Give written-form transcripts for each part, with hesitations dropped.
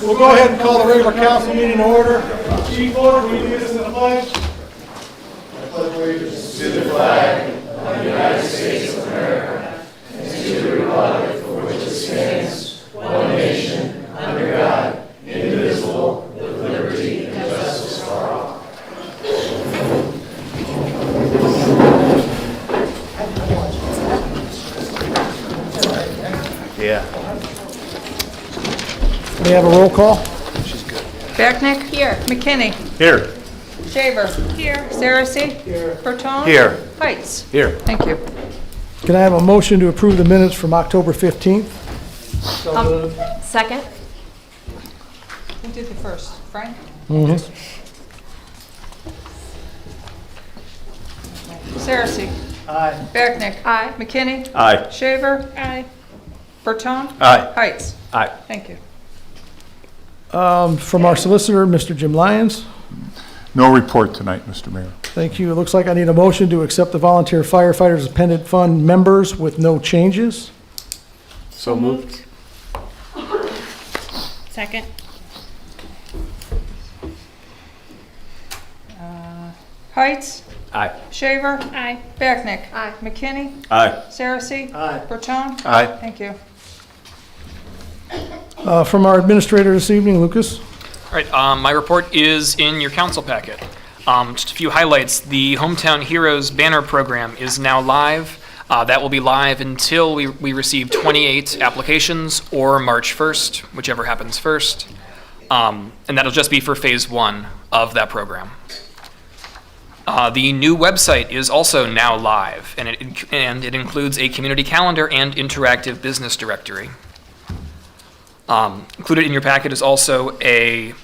We'll go ahead and call the regular council meeting to order. Chief Order, will you lead us in the pledge? I pledge allegiance to the flag of the United States of America and to the republic for which it stands, one nation, under God, indivisible, with liberty and justice for all. Yeah. We have a roll call. Becknick? Here. McKinney? Here. Shaver? Here. Saracey? Here. Bertone? Here. Heights? Here. Thank you. Can I have a motion to approve the minutes from October 15th? Second. Who did the first? Frank? Mm-hmm. Saracey? Aye. Becknick? Aye. McKinney? Aye. Shaver? Aye. Bertone? Aye. Heights? Aye. Thank you. From our solicitor, Mr. Jim Lyons. No report tonight, Mr. Mayor. Thank you. It looks like I need a motion to accept the volunteer firefighters dependent fund members with no changes. So moved. Second. Heights? Aye. Shaver? Aye. Becknick? Aye. McKinney? Aye. Saracey? Aye. Bertone? Aye. Thank you. From our administrator this evening, Lucas. All right, my report is in your council packet. Just a few highlights. The Hometown Heroes banner program is now live. That will be live until we receive 28 applications or March 1st, whichever happens first. And that'll just be for phase 1 of that program. The new website is also now live, and it includes a community calendar and interactive business directory. Included in your packet is also a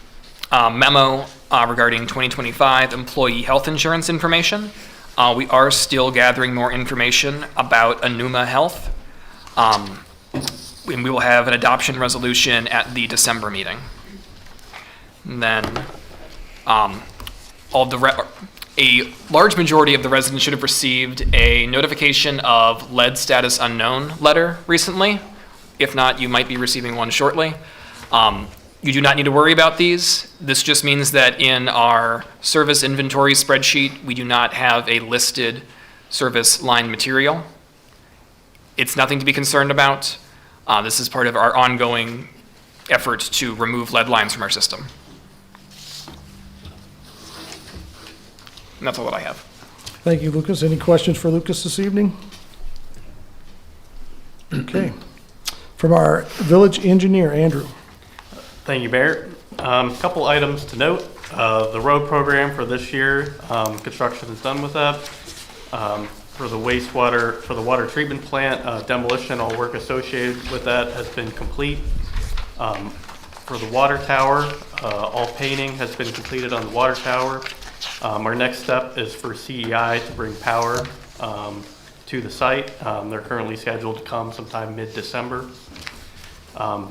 memo regarding 2025 employee health insurance information. We are still gathering more information about Anuma Health. And we will have an adoption resolution at the December meeting. And then a large majority of the residents should have received a notification of lead status unknown letter recently. If not, you might be receiving one shortly. You do not need to worry about these. This just means that in our service inventory spreadsheet, we do not have a listed service line material. It's nothing to be concerned about. This is part of our ongoing effort to remove lead lines from our system. And that's all that I have. Thank you, Lucas. Any questions for Lucas this evening? Okay. From our village engineer, Andrew. Thank you, Mayor. Couple items to note. The road program for this year, construction is done with that. For the wastewater, for the water treatment plant, demolition, all work associated with that has been complete. For the water tower, all painting has been completed on the water tower. Our next step is for CEI to bring power to the site. They're currently scheduled to come sometime mid-December.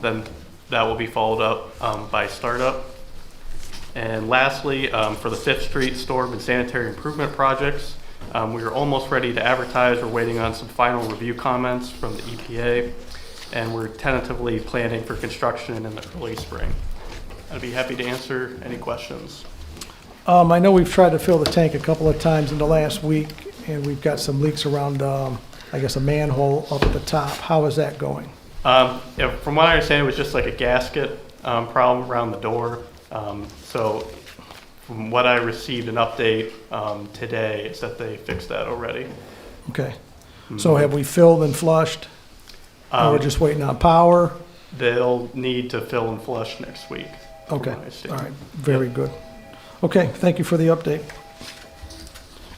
Then that will be followed up by startup. And lastly, for the 5th Street storm and sanitary improvement projects, we are almost ready to advertise. We're waiting on some final review comments from the EPA, and we're tentatively planning for construction in the early spring. I'd be happy to answer any questions. I know we've tried to fill the tank a couple of times in the last week, and we've got some leaks around, I guess, a manhole up at the top. How is that going? Yeah, from what I understand, it was just like a gasket problem around the door. So from what I received an update today is that they fixed that already. Okay. So have we filled and flushed? Or we're just waiting on power? They'll need to fill and flush next week. from Okay. what I All understand. right. Very good. Okay. Thank you for the update.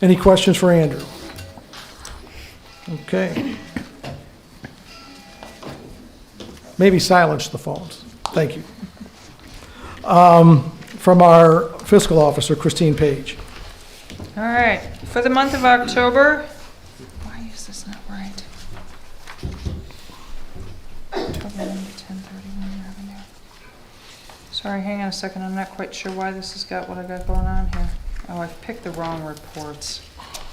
Any questions for Andrew? Okay. Maybe silence the phones. Thank you. From our fiscal officer, Christine Page. All right, for the month of October, why is this not right? October 1031 revenue. Sorry, hang on a second, I'm not quite sure why this has got what I got going on here. Oh, I picked the wrong reports.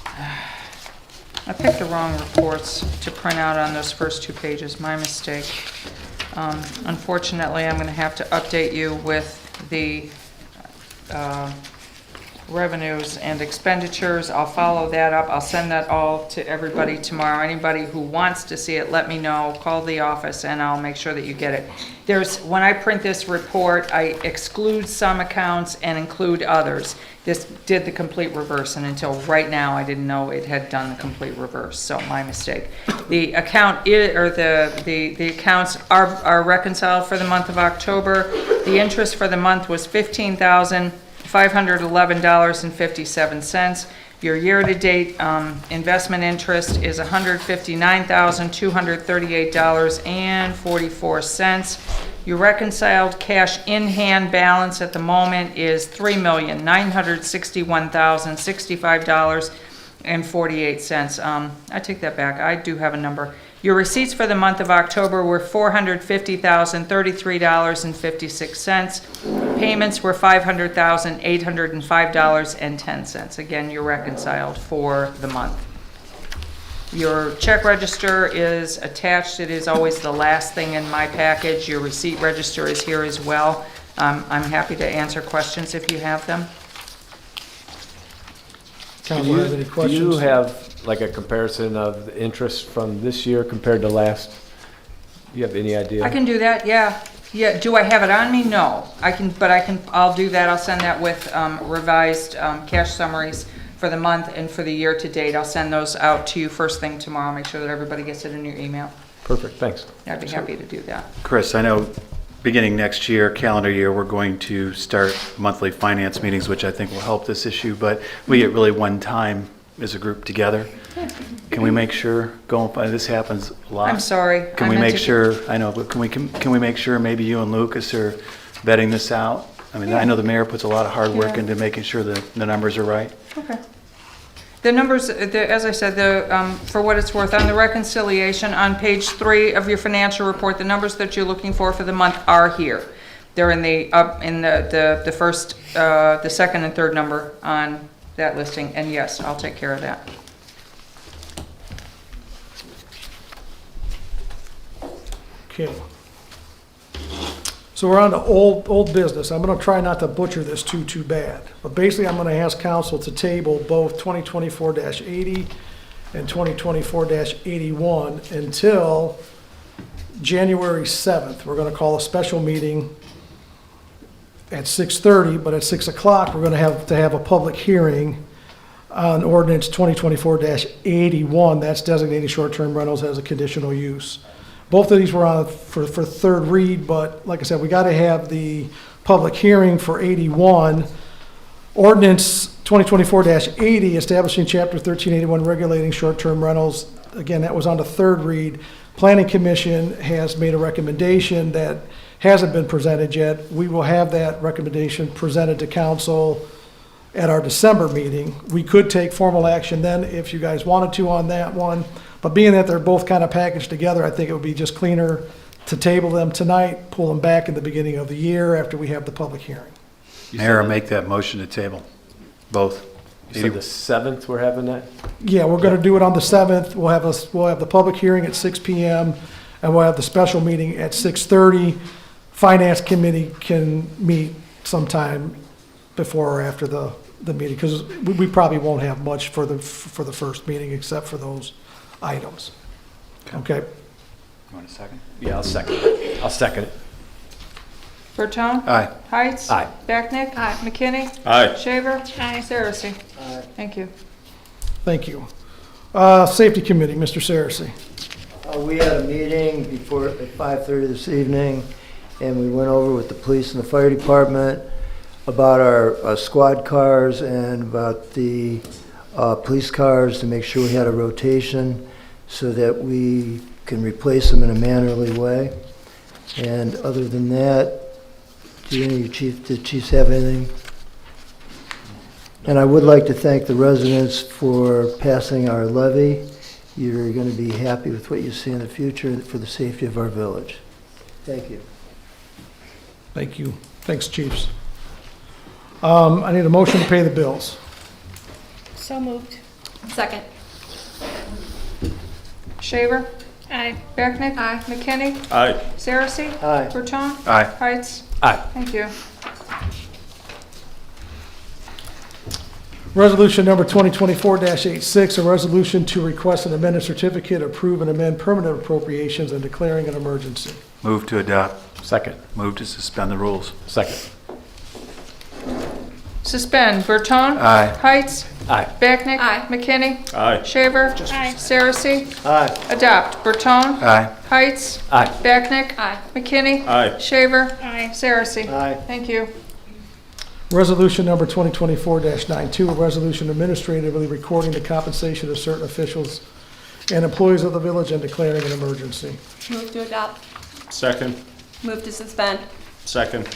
I picked the wrong reports to print out on those first 2 pages, my mistake. Unfortunately, I'm going to have to update you with the revenues and expenditures. I'll follow that up. I'll send that all to everybody tomorrow. Anybody who wants to see it, let me know. Call the office and I'll make sure that you get it. When I print this report, I exclude some accounts and include others. This did the complete reverse, and until right now, I didn't know it had done the complete reverse, so my mistake. The account the accounts are reconciled for the month of October. The interest for the month was $15,511.57. Your year-to-date investment interest is $159,238.44. Your reconciled cash in hand balance at the moment is $3,961,065.48. I take that back. I do have a number. Your receipts for the month of October were $450,033.56. Payments were $500,805.10. Again, you're reconciled for the month. Your check register is attached. It is always the last thing in my package. Your receipt register is here as well. I'm happy to answer questions if you have them. Council has any Do questions? you have like a comparison of the interest from this year compared to last? Do you have any idea? I can do that, yeah. Yeah, do I have it on me? No. I'll do that. I'll send that with revised cash summaries for the month and for the year to date. I'll send those out to you first thing tomorrow. Make sure that everybody gets it in your email. Perfect, thanks. I'd be happy to do that. Chris, I know beginning next year, calendar year, we're going to start monthly finance meetings, which I think will help this issue, but we get really one time as a group together. Can we make sure, this happens a lot. I'm sorry. Can I we meant make to- sure, I know, but can we make sure maybe you and Lucas are vetting this out? I mean, I know the mayor puts a lot of hard work Yeah. into making sure that the numbers are right. Okay. The numbers, as I said, for what it's worth, on the reconciliation on page 3 of your financial report, the numbers that you're looking for the month are here. They're in the first, the second and third number on that listing, and yes, I'll take care of that. Okay. So we're on to old business. I'm gonna try not to butcher this too bad. But basically, I'm gonna ask council to table both 2024-80 and 2024-81 until January 7th. We're gonna call a special meeting at 6:30, but at 6 o'clock, we're gonna have a public hearing on ordinance 2024-81, that's designating short-term rentals as a conditional use. Both of these were on for third read, but like I said, we gotta have the public hearing for 81. Ordinance 2024-80, establishing chapter 1381, regulating short-term rentals. Again, that was on the third read. Planning Commission has made a recommendation that hasn't been presented yet. We will have that recommendation presented to council at our December meeting. We could take formal action then if you guys wanted to on that one. But being that they're both kind of packaged together, I think it would be just cleaner to table them tonight, pull them back in the beginning of the year after we have the public hearing. Mayor, make that motion to table, both. You said the 7th we're having that? Yeah, we're gonna do it on the 7th. We'll have the public hearing at 6 PM, and we'll have the special meeting at 6:30. Finance Committee can meet sometime before or after the meeting, because we probably won't have much for the first meeting except for those items. Okay? You want a second? Yeah, I'll second it. I'll second it. Bertone? Aye. Heights? Aye. Backnick? Aye. McKinney? Aye. Shaver? Aye. Saracen? Thank you. Thank you. Safety Committee, Mr. Saracen. We had a meeting before at 5:30 this evening, and we went over with the police and the fire department about our squad cars and about the police cars to make sure we had a rotation so that we can replace them in a mannerly way. And other than that, do any of you the chiefs have anything? And I would like to thank the residents for passing our levy. You're going to be happy with what you see in the future for the safety of our village. Thank you. Thank you. Thanks, chiefs. I need a motion to pay the bills. So moved. Second. Shaver? Aye. Backnick? Aye. McKinney? Aye. Saracen? Aye. Bertone? Aye. Heights? Aye. Thank you. Resolution number 2024-86, a resolution to request an amended certificate, approve and amend permanent appropriations and declaring an emergency. Move to adopt. Second. Move to suspend the rules. Second. Suspend. Bertone? Aye. Heights? Aye. Backnick? Aye. McKinney? Aye. Shaver? Aye. Saracen? Aye. Adopt. Bertone? Aye. Heights? Aye. Backnick? Aye. McKinney? Aye. Shaver? Aye. Saracen? Aye. Thank you. Resolution number 2024-92, a resolution administratively recording the compensation of certain officials and employees of the village and declaring an emergency. Move to adopt. Second. Move to suspend. Second.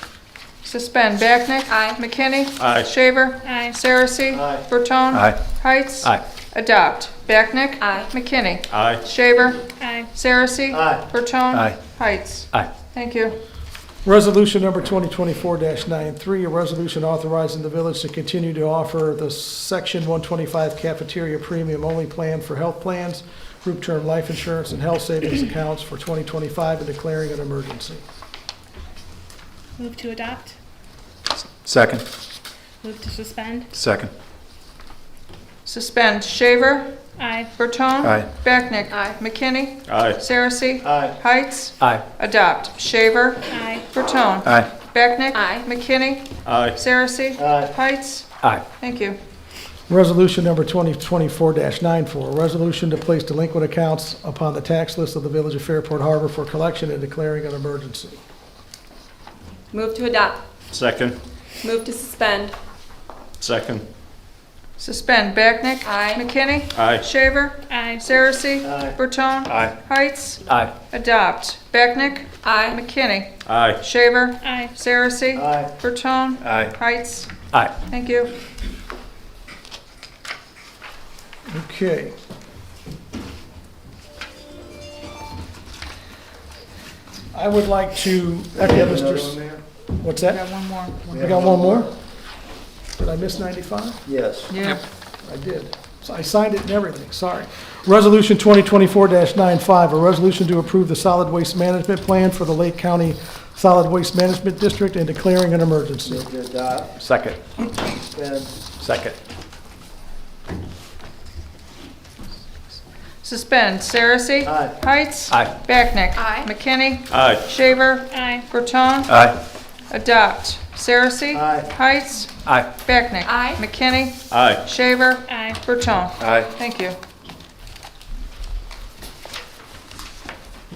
Suspend. Backnick? Aye. McKinney? Aye. Shaver? Aye. Saracen? Aye. Bertone? Aye. Heights? Aye. Adopt. Backnick? Aye. McKinney? Aye. Shaver? Aye. Saracen? Aye. Bertone? Aye. Heights? Aye. Thank you. Resolution number 2024-93, a resolution authorizing the village to continue to offer the Section 125 cafeteria premium only plan for health plans, group term life insurance, and health savings accounts for 2025 and declaring an emergency. Move to adopt. Second. Move to suspend. Second. Suspend. Shaver? Aye. Bertone? Aye. Backnick? Aye. McKinney? Aye. Saracen? Aye. Heights? Aye. Adopt. Shaver? Aye. Bertone? Aye. Backnick? Aye. McKinney? Aye. Saracen? Aye. Heights? Aye. Thank you. Resolution number 2024-94, a resolution to place delinquent accounts upon the tax list of the village of Fairport Harbor for collection and declaring an emergency. Move to adopt. Second. Move to suspend. Second. Suspend, Backnick? Aye. McKinney? Aye. Shaver? Aye. Saracen? Aye. Bertone? Aye. Heights? Aye. Adopt. Backnick? Aye. McKinney? Aye. Shaver? Aye. Saracen? Aye. Bertone? Aye. Heights? Aye. Thank you. Okay. I would like to echo Mr. What's We that? got one more. We got one more? Did I miss 95? Yes. Yeah. I did. So I signed it and everything, sorry. Resolution 2024-95, a resolution to approve the solid waste management plan for the Lake County Solid Waste Management District and declaring an emergency. Move to adopt. Second. Suspend. Second. Suspend, Saracen? Aye. Heights? Aye. Backnick? Aye. McKinney? Aye. Shaver? Aye. Bertone? Aye. Adopt. Saracen? Aye. Heights? Aye. Backnick? Aye. McKinney? Aye. Shaver? Aye. Bertone? Aye. Thank you.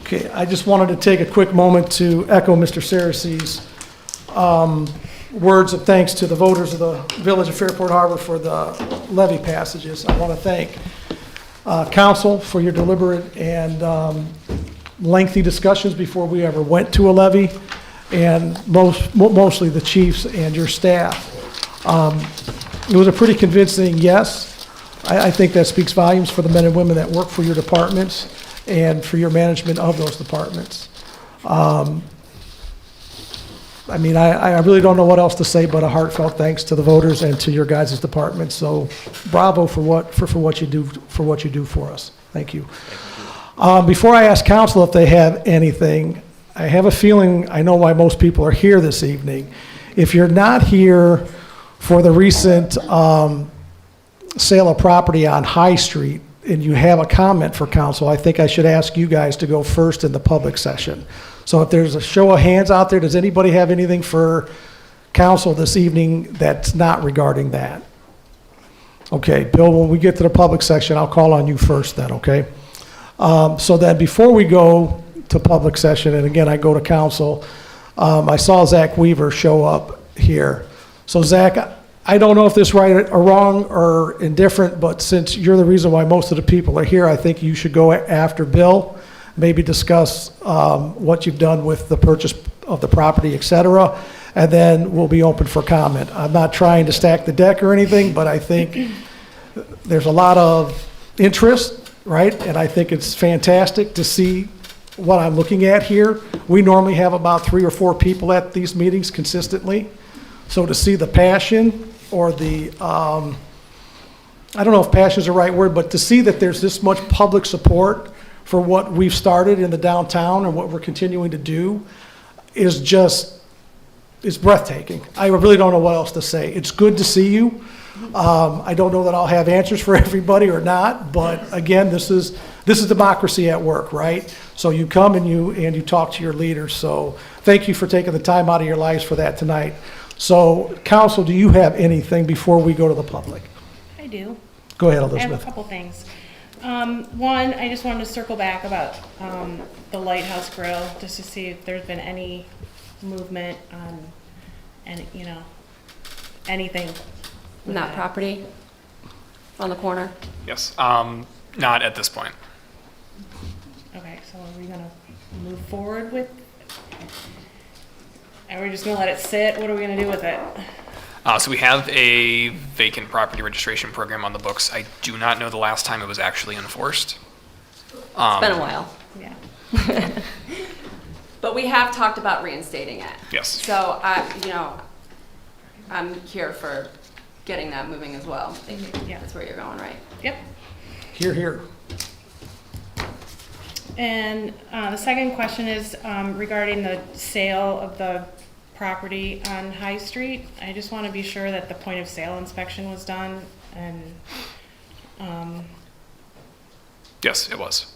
Okay, I just wanted to take a quick moment to echo Mr. Sarace's words of thanks to the voters of the Village of Fairport Harbor for the levy passages. I want to thank council for your deliberate and lengthy discussions before we ever went to a levy, and mostly the chiefs and your staff. It was a pretty convincing yes. I think that speaks volumes for the men and women that work for your departments and for your management of those departments. I mean, I really don't know what else to say but a heartfelt thanks to the voters and to your guys' department. So bravo for what you do for us. Thank you. Before I ask council if they have anything, I have a feeling I know why most people are here this evening. If you're not here for the recent sale of property on High Street and you have a comment for council, I think I should ask you guys to go first in the public session. So if there's a show of hands out there, does anybody have anything for council this evening that's not regarding that? Okay, Bill, when we get to the public section, I'll call on you first then, okay? So then before we go to public session, and again, I go to council, I saw Zach Weaver show up here. So Zach, I don't know if this is right or wrong or indifferent, but since you're the reason why most of the people are here, I think you should go after Bill, maybe discuss what you've done with the purchase of the property, et cetera, and then we'll be open for comment. I'm not trying to stack the deck or anything, but I think there's a lot of interest, right? And I think it's fantastic to see what I'm looking at here. We normally have about 3 or 4 people at these meetings consistently. So to see the passion or the, I don't know if passion is the right word, but to see that there's this much public support for what we've started in the downtown and what we're continuing to do is breathtaking. I really don't know what else to say. It's good to see you. I don't know that I'll have answers for everybody or not, but again, this is democracy at work, right? So you come and you talk to your leaders. So thank you for taking the time out of your lives for that tonight. So council, do you have anything before we go to the public? I do. Go ahead, I have a Elizabeth. couple things. One, I just wanted to circle back about the Lighthouse Grill, just to see if there's been any movement on, anything. On that property on the corner. Yes. Not at this point. Okay, so are we gonna move forward with? Are we just gonna let it sit? What are we gonna do with it? So we have a vacant property registration program on the books. I do not know the last time it was actually enforced. It's been a while. Yeah. But we have talked about reinstating it. Yes. So, I'm here for getting that moving as well. Yeah. That's where you're going, right? Yep. Here, here. And the second question is regarding the sale of the property on High Street. I just want to be sure that the point of sale inspection was done and, Yes, it was.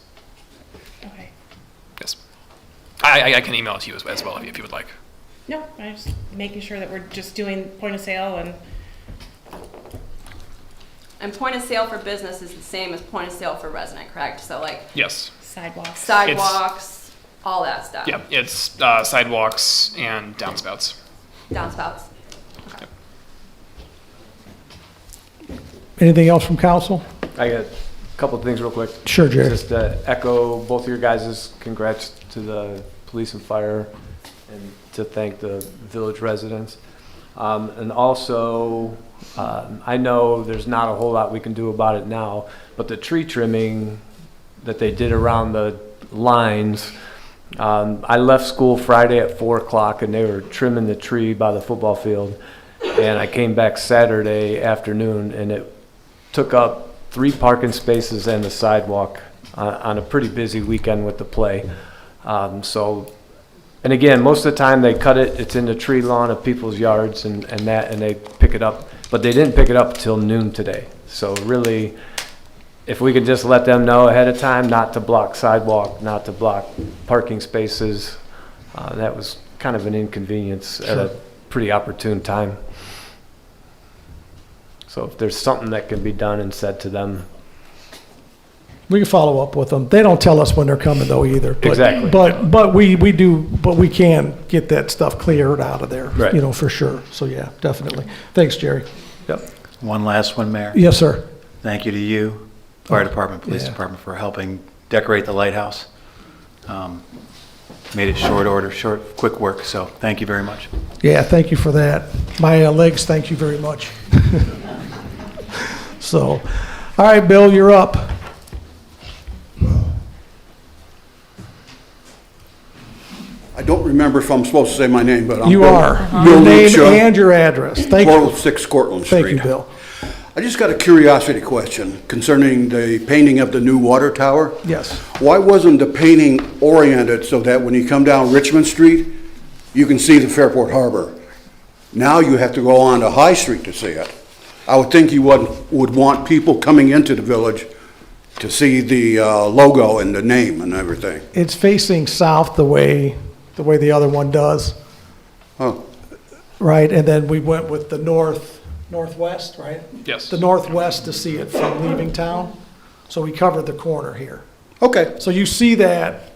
okay. Yes. I can email it to you as well if you would like. No, I'm just making sure that we're just doing point of sale and, And point of sale for business is the same as point of sale for resident, correct? So like Yes. sidewalks. sidewalks, All that stuff. Yeah, it's sidewalks and downspouts. Downspouts. Anything else from council? I got a couple of things real quick. Sure, Jerry. Just to echo both of your guys' congrats to the police and fire, and to thank the village residents. And also, I know there's not a whole lot we can do about it now, but the tree trimming that they did around the lines, I left school Friday at 4 o'clock and they were trimming the tree by the football field. And I came back Saturday afternoon and it took up 3 parking spaces and the sidewalk on a pretty busy weekend with the play. And again, most of the time they cut it, it's in the tree lawn of people's yards and they pick it up. But they didn't pick it up till noon today. So really, if we could just let them know ahead of time not to block sidewalk, not to block parking spaces, that was kind of an inconvenience at a pretty opportune time. So if there's something that can be done and said to them. We can follow up with them. They don't tell us when they're coming though either. But, Exactly. But we can get that stuff cleared out of there, Right. you know, for sure. So yeah, definitely. Thanks, Jerry. Yep. One last one, Mayor. Yes, sir. Thank you to you, Fire Department, Police yeah. Department, for helping decorate the lighthouse. Made it short order, quick work, so thank you very much. Yeah, thank you for that. My legs, thank you very much. So, all right, Bill, you're up. I don't remember if I'm supposed to say my name, but I'm You Bill- are. Bill Your name Lucia, and your address. Thank you. 1206 Cortlandt Street. Thank you, Bill. I just got a curiosity question concerning the painting of the new water tower. Yes. Why wasn't the painting oriented so that when you come down Richmond Street, you can see the Fairport Harbor? Now you have to go on to High Street to see it. I would think you would want people coming into the village to see the logo and the name and everything. It's facing south the way the other one does, Oh, right? And then we went with the northwest, right? Yes. The northwest to see it from leaving town. So we covered the corner here. okay. So you see that,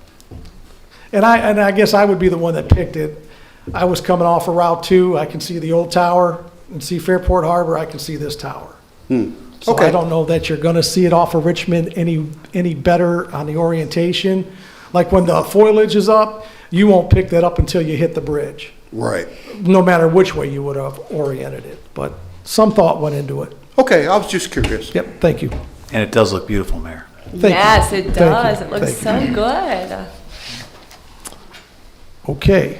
and I guess I would be the one that picked it. I was coming off of Route 2, I can see the old tower and see Fairport Harbor, I can see this tower. So I Okay. don't know that you're gonna see it off of Richmond any better on the orientation. Like when the foliage is up, you won't pick that up until you hit the bridge, Right. no matter which way you would have oriented it. But some thought went into it. Okay, I was just curious. Yep, thank you. And it does look beautiful, Mayor. Thank you. Yes, it Thank does. you. It looks so Thank good. Okay.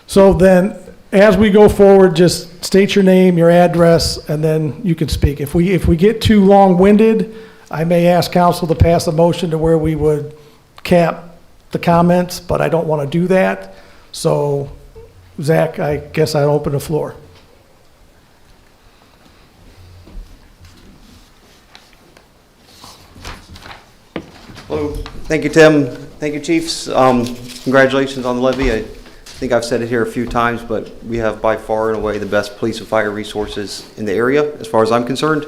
So then, as we go forward, just state your name, your address, and then you can speak. If we get too long-winded, I may ask council to pass a motion to where we would cap the comments, but I don't want to do that. So, Zach, I guess I'll open the floor. Hello. Thank you, Tim. Thank you, Chiefs. Congratulations on the levy. I think I've said it here a few times, but we have by far and away the best police and fire resources in the area, as far as I'm concerned.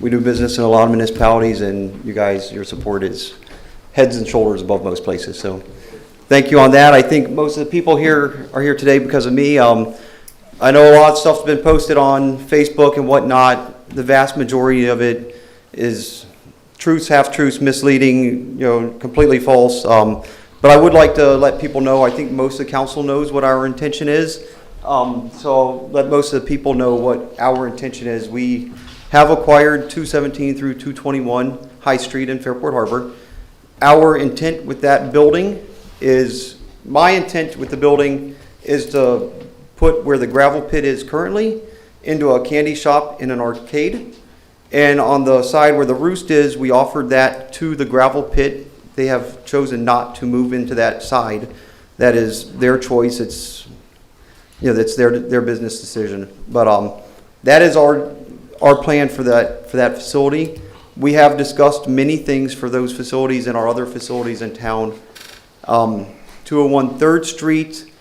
We do business in a lot of municipalities, and you guys, your support is heads and shoulders above most places. So thank you on that. I think most of the people here are here today because of me. I know a lot of stuff's been posted on Facebook and whatnot. The vast majority of it is truths, half-truths, misleading, completely false. But I would like to let people know, I think most of the council knows what our intention is. So let most of the people know what our intention is. We have acquired 217 through 221 High Street in Fairport Harbor. Our intent with that building is, my intent with the building is to put where the gravel pit is currently into a candy shop and an arcade. And on the side where the roost is, we offered that to the gravel pit. They have chosen not to move into that side. That is their choice. It's, that's their business decision. But that is our plan for that facility. We have discussed many things for those facilities and our other facilities in town. 201 3rd Street,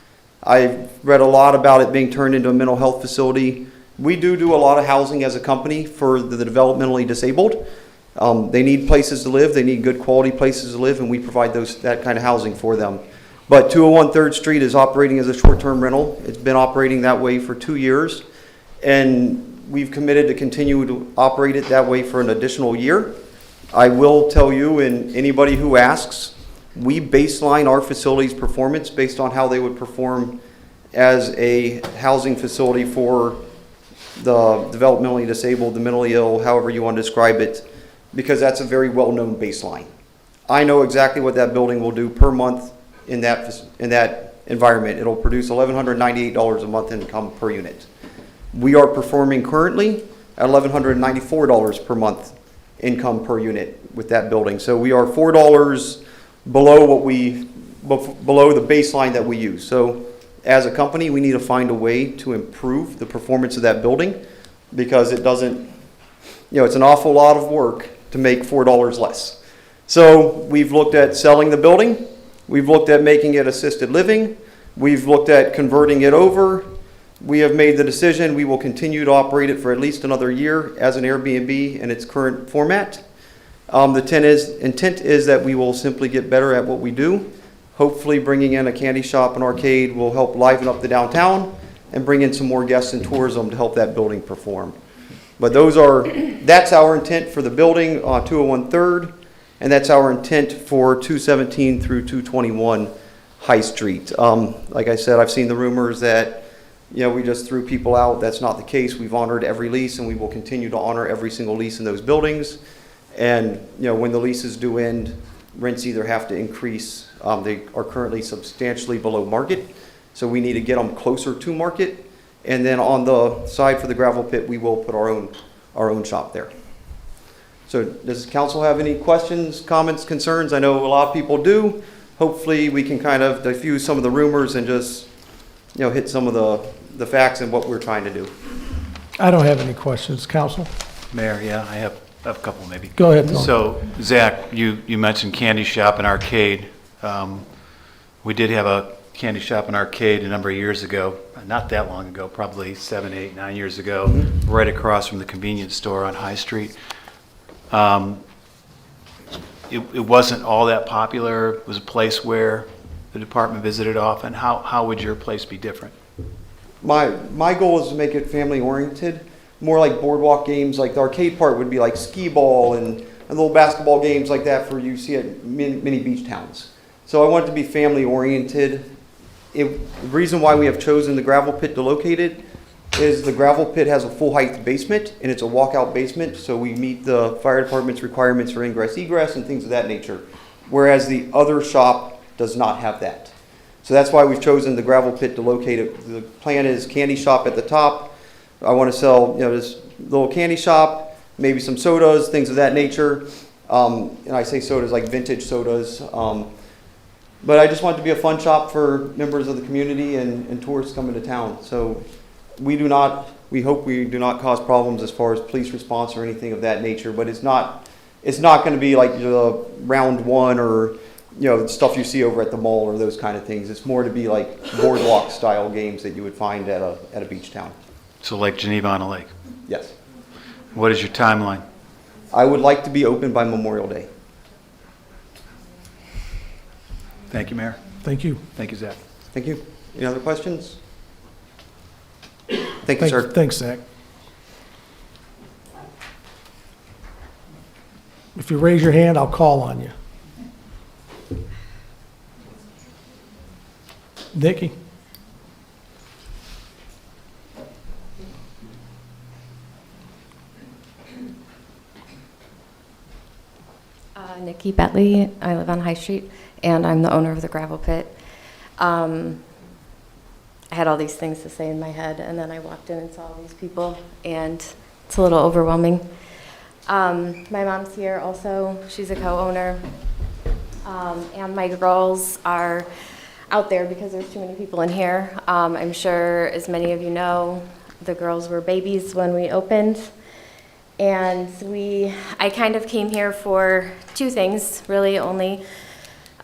I've read a lot about it being turned into a mental health facility. We do a lot of housing as a company for the developmentally disabled. They need places to live, they need good quality places to live, and we provide that kind of housing for them. But 201 3rd Street is operating as a short-term rental. It's been operating that way for 2 years, and we've committed to continue to operate it that way for an additional year. I will tell you, and anybody who asks, we baseline our facility's performance based on how they would perform as a housing facility for the developmentally disabled, the mentally ill, however you want to describe it, because that's a very well-known baseline. I know exactly what that building will do per month in that environment. It'll produce $1,198 a month income per unit. We are performing currently at $1,194 per month income per unit with that building. So we are $4 below below the baseline that we use. So as a company, we need to find a way to improve the performance of that building, because it doesn't, it's an awful lot of work to make $4 less. So we've looked at selling the building. We've looked at making it assisted living. We've looked at converting it over. We have made the decision we will continue to operate it for at least another year as an Airbnb in its current format. The intent is that we will simply get better at what we do. Hopefully bringing in a candy shop and arcade will help liven up the downtown and bring in some more guests and tourism to help that building perform. But that's our intent for the building on 201 3rd, and that's our intent for 217 through 221 High Street. Like I said, I've seen the rumors that we just threw people out. That's not the case. We've honored every lease, and we will continue to honor every single lease in those buildings. And when the leases do end, rents either have to increase. They are currently substantially below market, so we need to get them closer to market. And then on the side for the gravel pit, we will put our own shop there. So does council have any questions, comments, concerns? I know a lot of people do. Hopefully we can kind of diffuse some of the rumors and just hit some of the facts and what we're trying to do. I don't have any questions. Council? Mayor, yeah, I have a couple maybe. Go ahead, Tony. So, Zach, you mentioned candy shop and arcade. We did have a candy shop and arcade a number of years ago, not that long ago, probably 7, 8, 9 years ago, right across from the convenience store on High Street. It wasn't all that popular. It was a place where the department visited often. How would your place be different? My goal is to make it family oriented, more like boardwalk games. Like the arcade part would be like skee ball and little basketball games like that for you see at many beach towns. So I want it to be family oriented. The reason why we have chosen the gravel pit to locate it is the gravel pit has a full height basement and it's a walkout basement, so we meet the fire department's requirements for ingress egress and things of that nature, whereas the other shop does not have that. So that's why we've chosen the gravel pit to locate it. The plan is candy shop at the top. I want to sell this little candy shop, maybe some sodas, things of that nature. And I say sodas like vintage sodas. But I just want it to be a fun shop for members of the community and tourists coming to town. So we hope we do not cause problems as far as police response or anything of that nature, but it's not going to be like the round one or stuff you see over at the mall or those kind of things. It's more to be like boardwalk style games that you would find at a beach town. So like Geneva on a Lake? Yes. What is your timeline? I would like to be open by Memorial Day. Thank you, Mayor. Thank you. Thank you, Zach. Thank you. Any other questions? Thank you, sir. Thanks, Zach. If you raise your hand, I'll call on you. Nikki? Nikki Bentley. I live on High Street, and I'm the owner of the gravel pit. I had all these things to say in my head, and then I walked in and saw all these people, and it's a little overwhelming. My mom's here also. She's a co-owner. And my girls are out there because there's too many people in here. I'm sure, as many of you know, the girls were babies when we opened. And I kind of came here for two things, really only,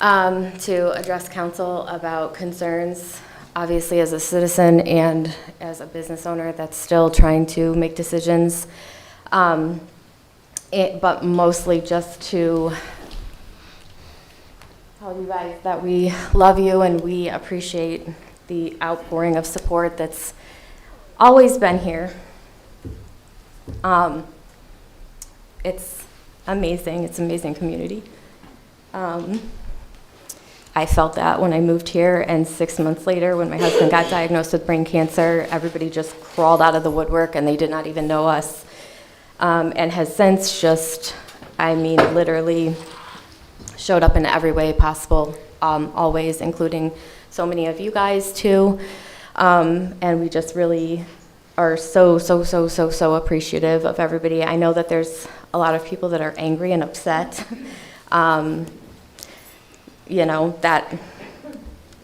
to address council about concerns, obviously as a citizen and as a business owner that's still trying to make decisions. but mostly just to tell you guys that we love you and we appreciate the outpouring of support that's always been here. It's amazing. It's an amazing community. I felt that when I moved here, and 6 months later, when my husband got diagnosed with brain cancer, everybody just crawled out of the woodwork and they did not even know us. And has since just, I mean, literally showed up in every way possible, always, including so many of you guys too. And we just really are so appreciative of everybody. I know that there's a lot of people that are angry and upset. You know, that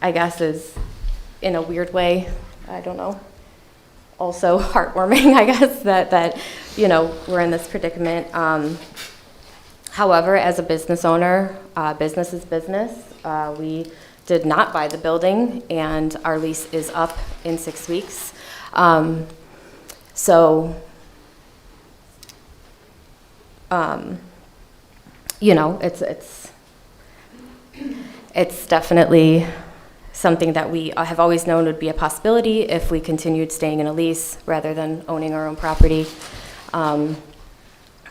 I guess is in a weird way, I don't know, also heartwarming, I guess, that you know, we're in this predicament. However, as a business owner, business is business. We did not buy the building, and our lease is up in 6 weeks. You know, it's definitely something that we have always known would be a possibility if we continued staying in a lease rather than owning our own property.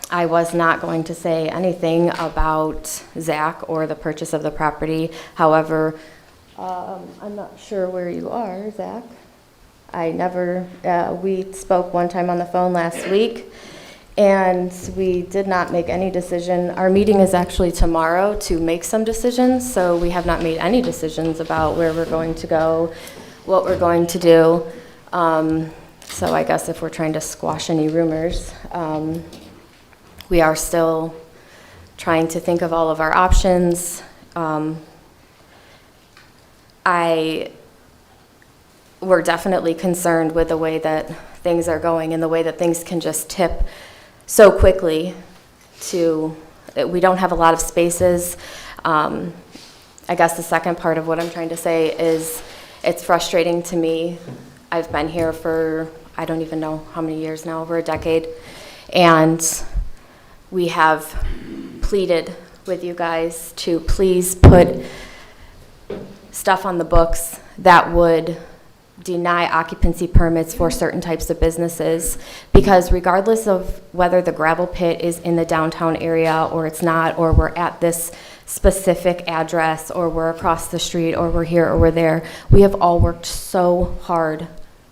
I was not going to say anything about Zach or the purchase of the property. However, I'm not sure where you are, Zach. We spoke one time on the phone last week, and we did not make any decision. Our meeting is actually tomorrow to make some decisions, so we have not made any decisions about where we're going to go, what we're going to do. So I guess if we're trying to squash any rumors, we are still trying to think of all of our options. We're definitely concerned with the way that things are going and the way that things can just tip so quickly we don't have a lot of spaces. I guess the second part of what I'm trying to say is it's frustrating to me. I've been here for, I don't even know how many years now, over a decade. And we have pleaded with you guys to please put stuff on the books that would deny occupancy permits for certain types of businesses, because regardless of whether the gravel pit is in the downtown area or it's not, or we're at this specific address, or we're across the street, or we're here or we're there, we have all worked so hard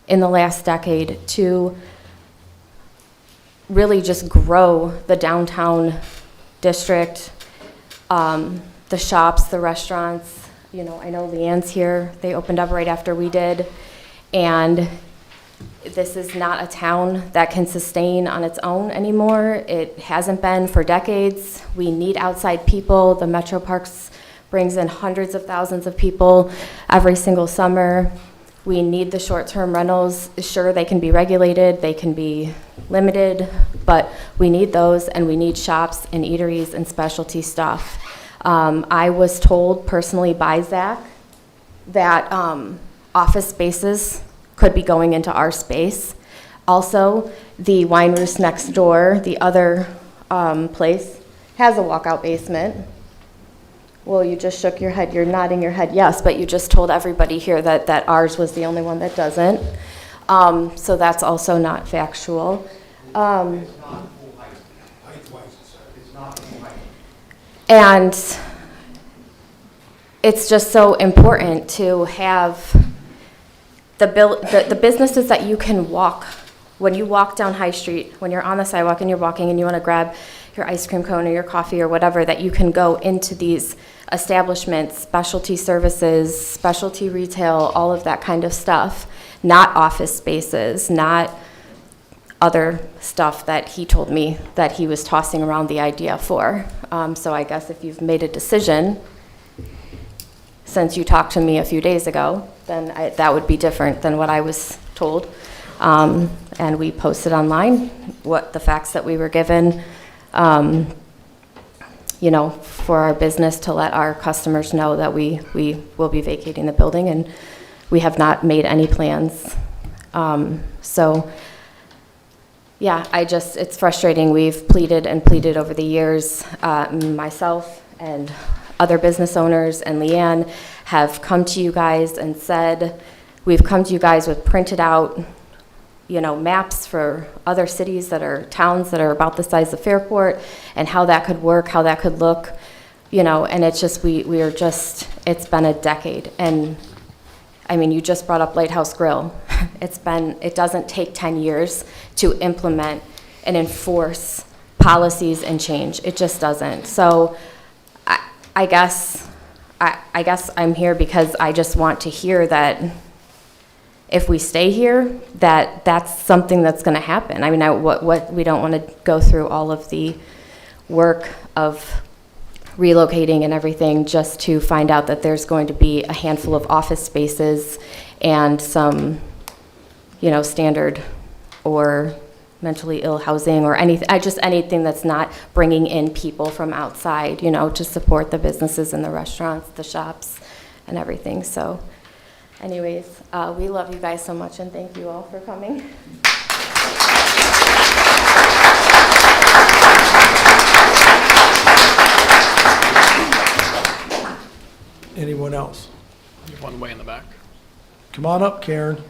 in the last decade to really just grow the downtown district, the shops, the restaurants. You know, I know Leanne's here. They opened up right after we did. And this is not a town that can sustain on its own anymore. It hasn't been for decades. We need outside people. The Metro Parks brings in hundreds of thousands of people every single summer. We need the short-term rentals. Sure, they can be regulated, they can be limited, but we need those, and we need shops and eateries and specialty stuff. I was told personally by Zach that office spaces could be going into our space. Also, the Wine Roost next door, the other place, has a walkout basement. Well, you just shook your head. You're nodding your head yes, but you just told everybody here that ours was the only one that doesn't. So that's also not factual. And it's just so important to have the businesses that you can walk. When you walk down High Street, when you're on the sidewalk and you're walking and you want to grab your ice cream cone or your coffee or whatever, that you can go into these establishments, specialty services, specialty retail, all of that kind of stuff, not office spaces, not other stuff that he told me that he was tossing around the idea for. So I guess if you've made a decision since you talked to me a few days ago, then that would be different than what I was told. And we posted online what the facts that we were given, you know, for our business to let our customers know that we will be vacating the building, and we have not made any plans. So yeah, it's frustrating. We've pleaded and pleaded over the years. Myself and other business owners and Leanne have come to you guys and said, we've come to you guys with printed out, maps for other cities towns that are about the size of Fairport, and how that could work, how that could look, and it's just, it's been a decade. And I mean, you just brought up Lighthouse Grill. It doesn't take 10 years to implement and enforce policies and change. It just doesn't. So I guess I'm here because I just want to hear that if we stay here, that's something that's going to happen. I mean, we don't want to go through all of the work of relocating and everything just to find out that there's going to be a handful of office spaces and some, standard or mentally ill housing or anything, anything that's not bringing in people from outside, to support the businesses and the restaurants, the shops, and everything. So anyways, we love you guys so much, and thank you all for coming. Anyone else? You have one way in the back. Come on up, Karen.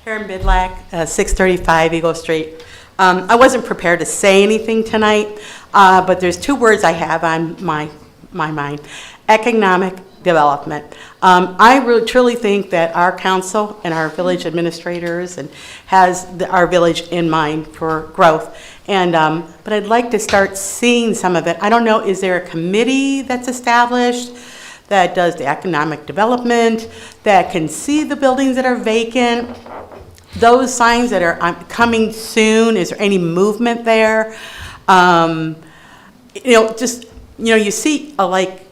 Karen Bidlack, 635 Eagle Street. I wasn't prepared to say anything tonight, but there's two words I have on my mind: economic development. I really truly think that our council and our village administrators has our village in mind for growth. And but I'd like to start seeing some of it. I don't know, is there a committee that's established that does the economic development, that can see the buildings that are vacant, those signs that are coming soon? Is there any movement there? You see, like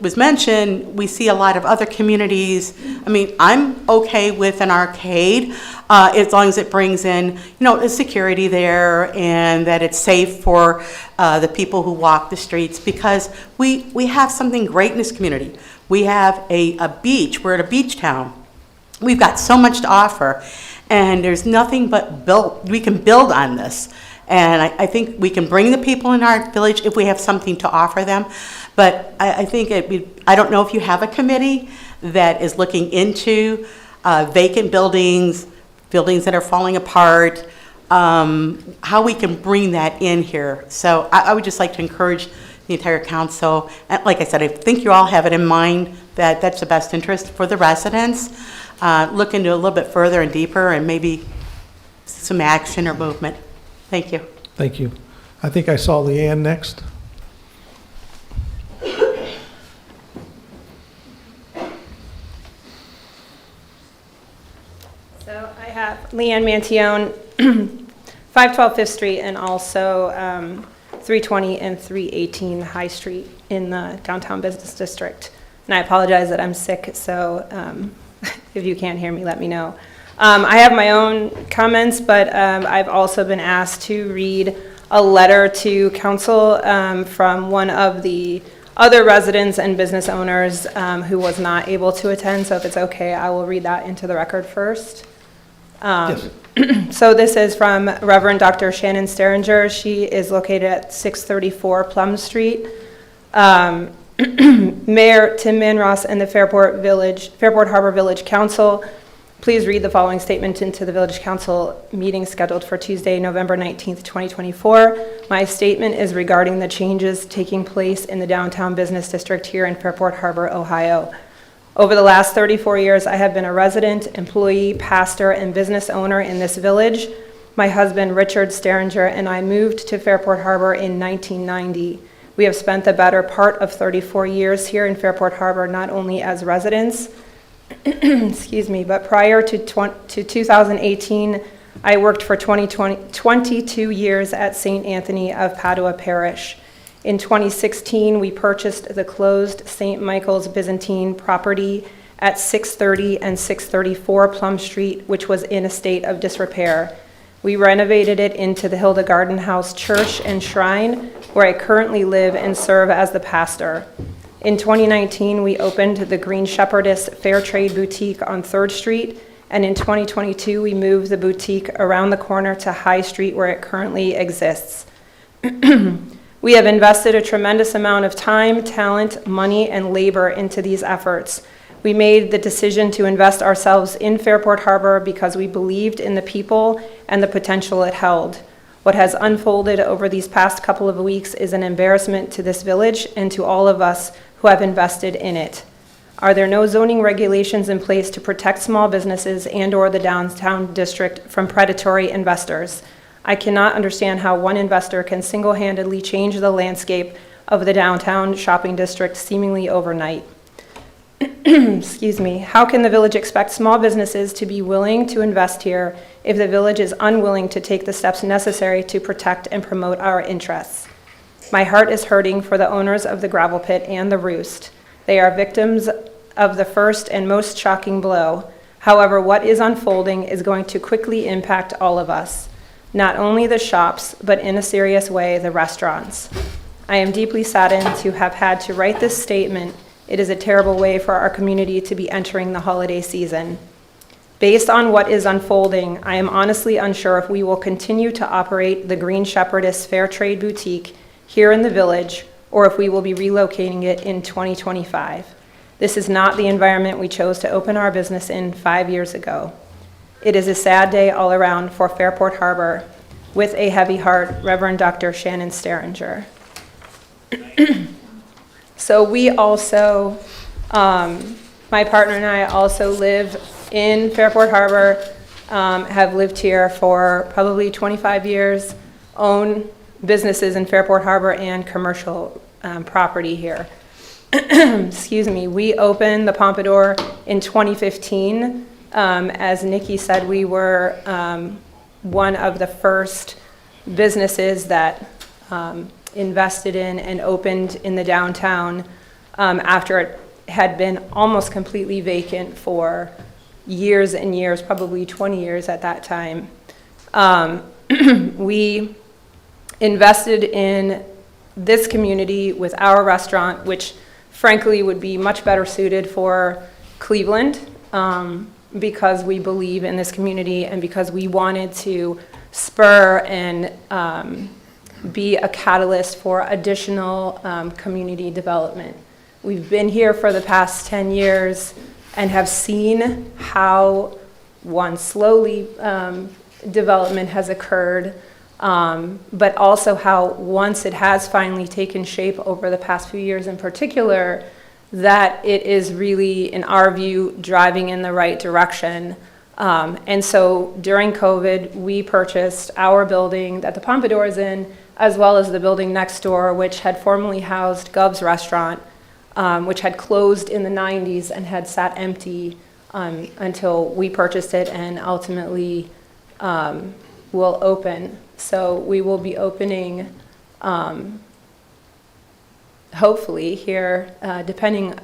was mentioned, we see a lot of other communities. I mean, I'm okay with an arcade as long as it brings in, the security there and that it's safe for the people who walk the streets, because we have something great in this community. We have a beach. We're at a beach town. We've got so much to offer, and there's nothing but we can build on this. And I think we can bring the people in our village if we have something to offer them. But I think I don't know if you have a committee that is looking into vacant buildings that are falling apart, how we can bring that in here. So I would just like to encourage the entire council. And like I said, I think you all have it in mind that that's the best interest for the residents. Look into a little bit further and deeper, and maybe some action or movement. Thank you. Thank you. I think I saw Leanne next. So I have Leanne Mantione, 512 Fifth Street, and also 320 and 318 High Street in the downtown business district. And I apologize that I'm sick, so if you can't hear me, let me know. I have my own comments, but I've also been asked to read a letter to council from one of the other residents and business owners who was not able to attend. So if it's okay, I will read that into the record first. Yes. So this is from Reverend Dr. Shannon Steringer. She is located at 634 Plum Street. Mayor Tim Manross and the Fairport Harbor Village Council, please read the following statement into the Village Council meeting scheduled for Tuesday, November 19th, 2024. My statement is regarding the changes taking place in the downtown business district here in Fairport Harbor, Ohio. Over the last 34 years, I have been a resident, employee, pastor, and business owner in this village. My husband, Richard Steringer, and I moved to Fairport Harbor in 1990. We have spent the better part of 34 years here in Fairport Harbor, not only as residents, excuse me, but prior to 2018, I worked for 22 years at St. Anthony of Padua Parish. In 2016, we purchased the closed St. Michael's Byzantine property at 630 and 634 Plum Street, which was in a state of disrepair. We renovated it into the Hilda Garden House Church and Shrine, where I currently live and serve as the pastor. In 2019, we opened the Green Shepherdess Fair Trade Boutique on 3rd Street, and in 2022, we moved the boutique around the corner to High Street where it currently exists. We have invested a tremendous amount of time, talent, money, and labor into these efforts. We made the decision to invest ourselves in Fairport Harbor because we believed in the people and the potential it held. What has unfolded over these past couple of weeks is an embarrassment to this village and to all of us who have invested in it. Are there no zoning regulations in place to protect small businesses and/or the downtown district from predatory investors? I cannot understand how one investor can single-handedly change the landscape of the downtown shopping district seemingly overnight. Excuse me. How can the village expect small businesses to be willing to invest here if the village is unwilling to take the steps necessary to protect and promote our interests? My heart is hurting for the owners of the Gravel Pit and the Roost. They are victims of the first and most shocking blow. However, what is unfolding is going to quickly impact all of us. Not only the shops, but in a serious way, the restaurants. I am deeply saddened to have had to write this statement. It is a terrible way for our community to be entering the holiday season. Based on what is unfolding, I am honestly unsure if we will continue to operate the Green Shepherdess Fair Trade Boutique here in the village, or if we will be relocating it in 2025. This is not the environment we chose to open our business in 5 years ago. It is a sad day all around for Fairport Harbor. With a heavy heart, Reverend Dr. Shannon Sterringer. So we also, my partner and I also live in Fairport Harbor, have lived here for probably 25 years, own businesses in Fairport Harbor and commercial property here. Excuse me. We opened the Pompadour in 2015. As Nikki said, we were one of the first businesses that invested in and opened in the downtown after it had been almost completely vacant for years and years, probably 20 years at that time. We invested in this community with our restaurant, which frankly would be much better suited for Cleveland, because we believe in this community and because we wanted to spur and be a catalyst for additional community development. We've been here for the past 10 years and have seen how, one, slowly development has occurred, but also how once it has finally taken shape over the past few years in particular, that it is really, in our view, driving in the right direction. And so during COVID, we purchased our building that the Pompadour is in, as well as the building next door, which had formerly housed Gov's Restaurant, which had closed in the 90s and had sat empty until we purchased it and ultimately will open. So we will be opening hopefully here, depending,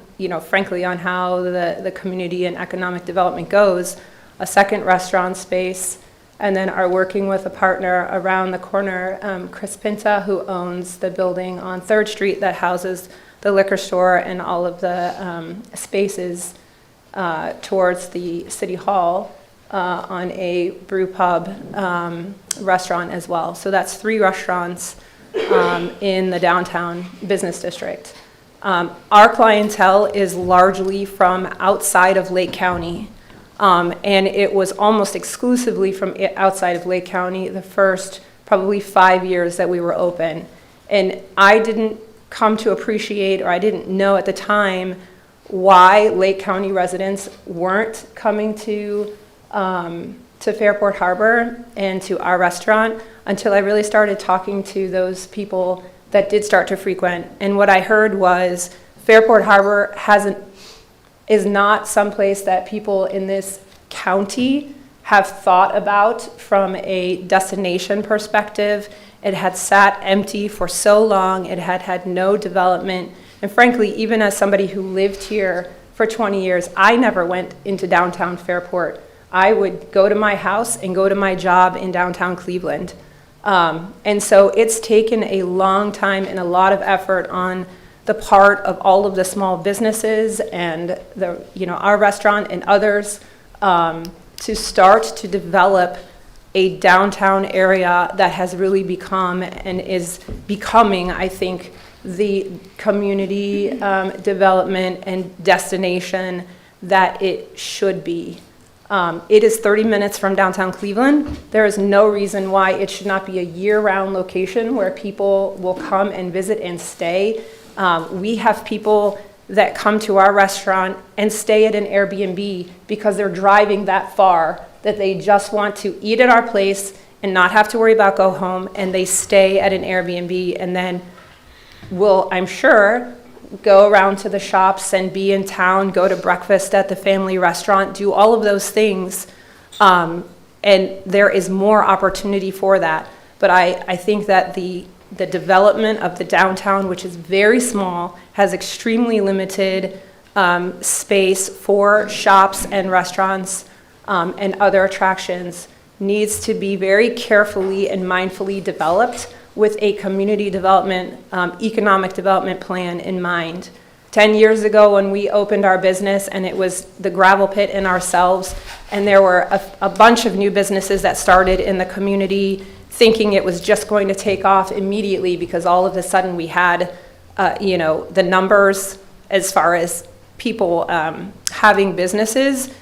frankly, on how the community and economic development goes, a second restaurant space, and then are working with a partner around the corner, Chris Pinta, who owns the building on 3rd Street that houses the liquor store and all of the spaces towards the City Hall on a brew pub restaurant as well. So that's 3 restaurants in the downtown business district. Our clientele is largely from outside of Lake County, and it was almost exclusively from outside of Lake County the first probably 5 years that we were open. And I didn't come to appreciate, or I didn't know at the time, why Lake County residents weren't coming to Fairport Harbor and to our restaurant until I really started talking to those people that did start to frequent. And what I heard was Fairport Harbor is not someplace that people in this county have thought about from a destination perspective. It had sat empty for so long. It had had no development. And frankly, even as somebody who lived here for 20 years, I never went into downtown Fairport. I would go to my house and go to my job in downtown Cleveland. And so it's taken a long time and a lot of effort on the part of all of the small businesses and our restaurant and others to start to develop a downtown area that has really become and is becoming, I think, the community development and destination that it should be. It is 30 minutes from downtown Cleveland. There is no reason why it should not be a year-round location where people will come and visit and stay. We have people that come to our restaurant and stay at an Airbnb because they're driving that far that they just want to eat at our place and not have to worry about go home, and they stay at an Airbnb and then will, I'm sure, go around to the shops and be in town, go to breakfast at the family restaurant, do all of those things. And there is more opportunity for that. But I think that the development of the downtown, which is very small, has extremely limited space for shops and restaurants and other attractions, needs to be very carefully and mindfully developed with a community development, economic development plan in mind. 10 years ago when we opened our business and it was the gravel pit and ourselves, and there were a bunch of new businesses that started in the community thinking it was just going to take off immediately because all of a sudden we had, the numbers as far as people having businesses.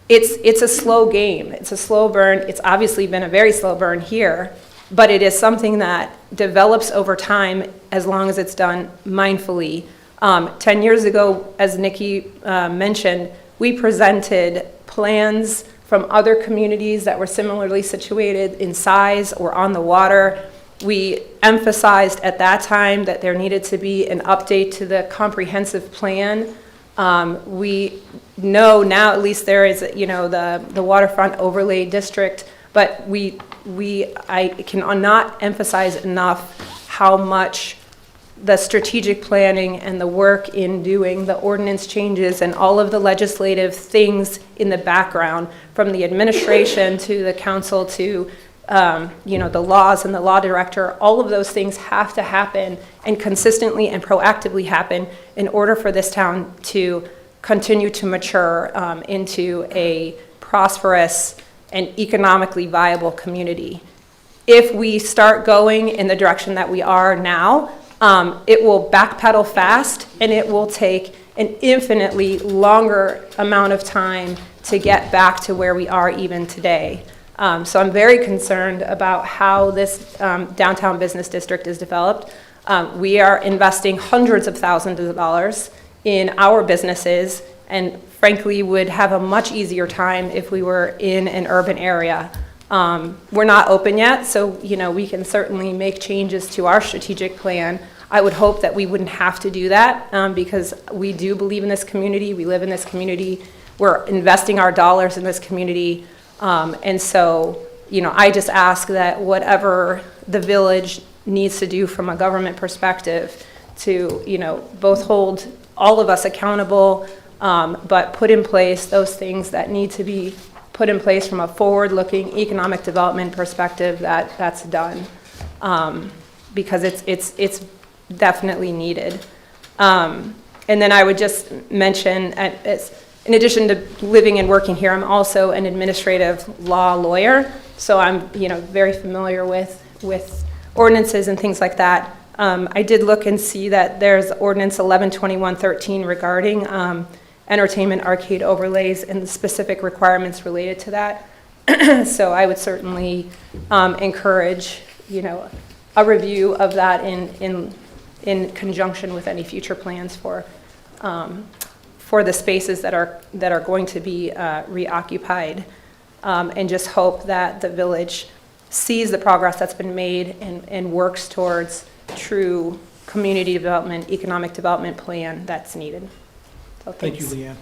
It's a slow game. It's a slow burn. It's obviously been a very slow burn here, but it is something that develops over time as long as it's done mindfully. 10 years ago, as Nikki mentioned, we presented plans from other communities that were similarly situated in size or on the water. We emphasized at that time that there needed to be an update to the comprehensive plan. We know now at least there is, the waterfront overlay district, but I cannot emphasize enough how much the strategic planning and the work in doing the ordinance changes and all of the legislative things in the background, from the administration to the council to the laws and the law director, all of those things have to happen and consistently and proactively happen in order for this town to continue to mature into a prosperous and economically viable community. If we start going in the direction that we are now, it will backpedal fast and it will take an infinitely longer amount of time to get back to where we are even today. So I'm very concerned about how this downtown business district is developed. We are investing hundreds of thousands of dollars in our businesses and frankly would have a much easier time if we were in an urban area. We're not open yet, so we can certainly make changes to our strategic plan. I would hope that we wouldn't have to do that because we do believe in this community. We live in this community. We're investing our dollars in this community. And so, I just ask that whatever the village needs to do from a government perspective to, both hold all of us accountable, but put in place those things that need to be put in place from a forward-looking economic development perspective that's done, because it's definitely needed. And then I would just mention, in addition to living and working here, I'm also an administrative law lawyer, so I'm very familiar with ordinances and things like that. I did look and see that there's ordinance 112113 regarding entertainment arcade overlays and the specific requirements related to that. So I would certainly encourage a review of that in conjunction with any future plans for the spaces that are going to be reoccupied, and just hope that the village sees the progress that's been made and works towards true community development, economic development plan that's needed. So Thank you, thanks. Leanne.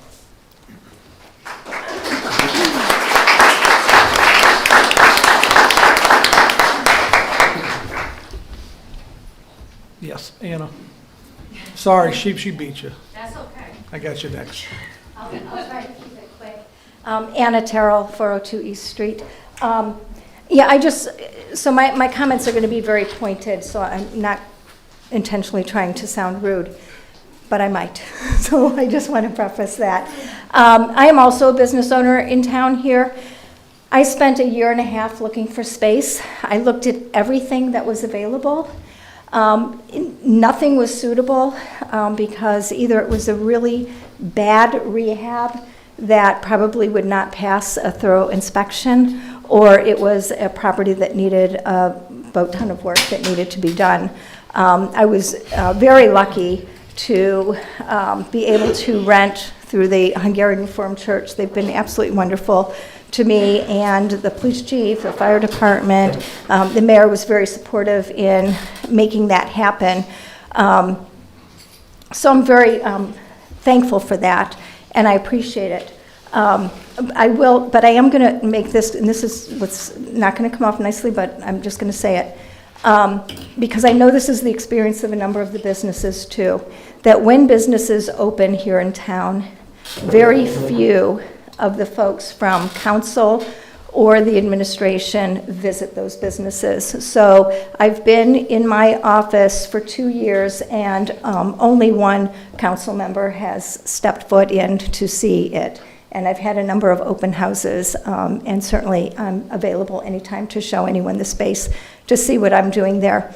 Yes, Anna. Sorry, she beat you. That's okay. I got you next. I'll try to keep it quick. Anna Terrell, 402 East Street. Yeah, so my comments are going to be very pointed, so I'm not intentionally trying to sound rude, but I might. So I just want to preface that. I am also a business owner in town here. I spent a year and a half looking for space. I looked at everything that was available. Nothing was suitable because either it was a really bad rehab that probably would not pass a thorough inspection, or it was a property that needed a boat ton of work that needed to be done. I was very lucky to be able to rent through the Hungarian Reformed Church. They've been absolutely wonderful to me, and the police chief, the fire department, the mayor was very supportive in making that happen. So I'm very thankful for that, and I appreciate it. But I am going to make this, and this is what's not going to come off nicely, but I'm just going to say it, because I know this is the experience of a number of the businesses too, that when businesses open here in town, very few of the folks from council or the administration visit those businesses. So I've been in my office for 2 years, and only one council member has stepped foot in to see it. And I've had a number of open houses, and certainly I'm available anytime to show anyone the space to see what I'm doing there.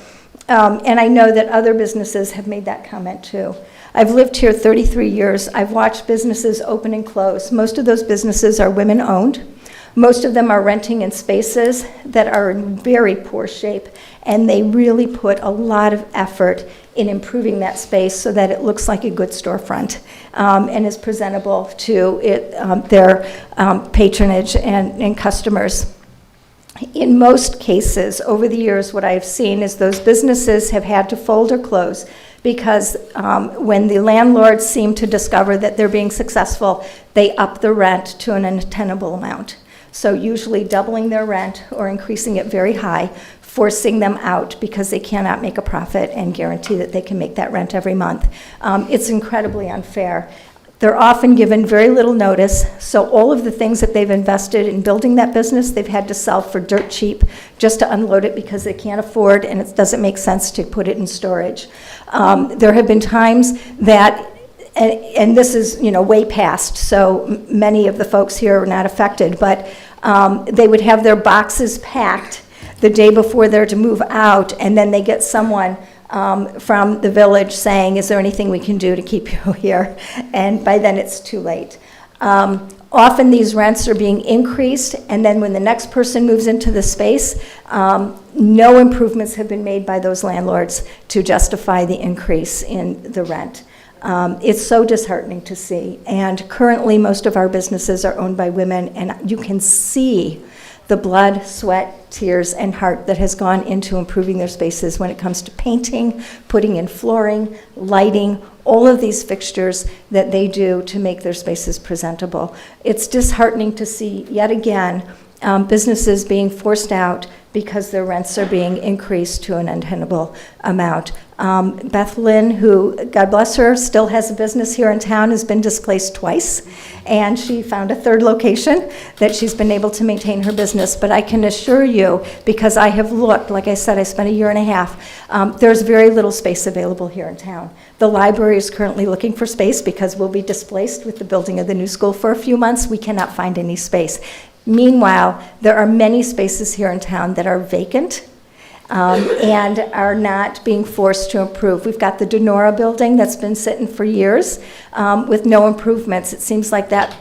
And I know that other businesses have made that comment too. I've lived here 33 years. I've watched businesses open and close. Most of those businesses are women-owned. Most of them are renting in spaces that are in very poor shape, and they really put a lot of effort in improving that space so that it looks like a good storefront and is presentable to their patronage and customers. In most cases, over the years, what I've seen is those businesses have had to fold or close because when the landlords seem to discover that they're being successful, they up the rent to an untenable amount. So usually doubling their rent or increasing it very high, forcing them out because they cannot make a profit and guarantee that they can make that rent every month. It's incredibly unfair. They're often given very little notice, so all of the things that they've invested in building that business, they've had to sell for dirt cheap just to unload it because they can't afford, and it doesn't make sense to put it in storage. There have been times that, and this is way past, so many of the folks here are not affected, but they would have their boxes packed the day before they're to move out, and then they get someone from the village saying, is there anything we can do to keep you here? And by then it's too late. Often these rents are being increased, and then when the next person moves into the space, no improvements have been made by those landlords to justify the increase in the rent. It's so disheartening to see. And currently most of our businesses are owned by women, and you can see the blood, sweat, tears, and heart that has gone into improving their spaces when it comes to painting, putting in flooring, lighting, all of these fixtures that they do to make their spaces presentable. It's disheartening to see, yet again, businesses being forced out because their rents are being increased to an untenable amount. Beth Lynn, who, God bless her, still has a business here in town, has been displaced twice, and she found a third location that she's been able to maintain her business. But I can assure you, because I have looked, like I said, I spent a year and a half, there's very little space available here in town. The library is currently looking for space because we'll be displaced with the building of the new school for a few months. We cannot find any space. Meanwhile, there are many spaces here in town that are vacant and are not being forced to improve. We've got the Denora building that's been sitting for years with no improvements. It seems like that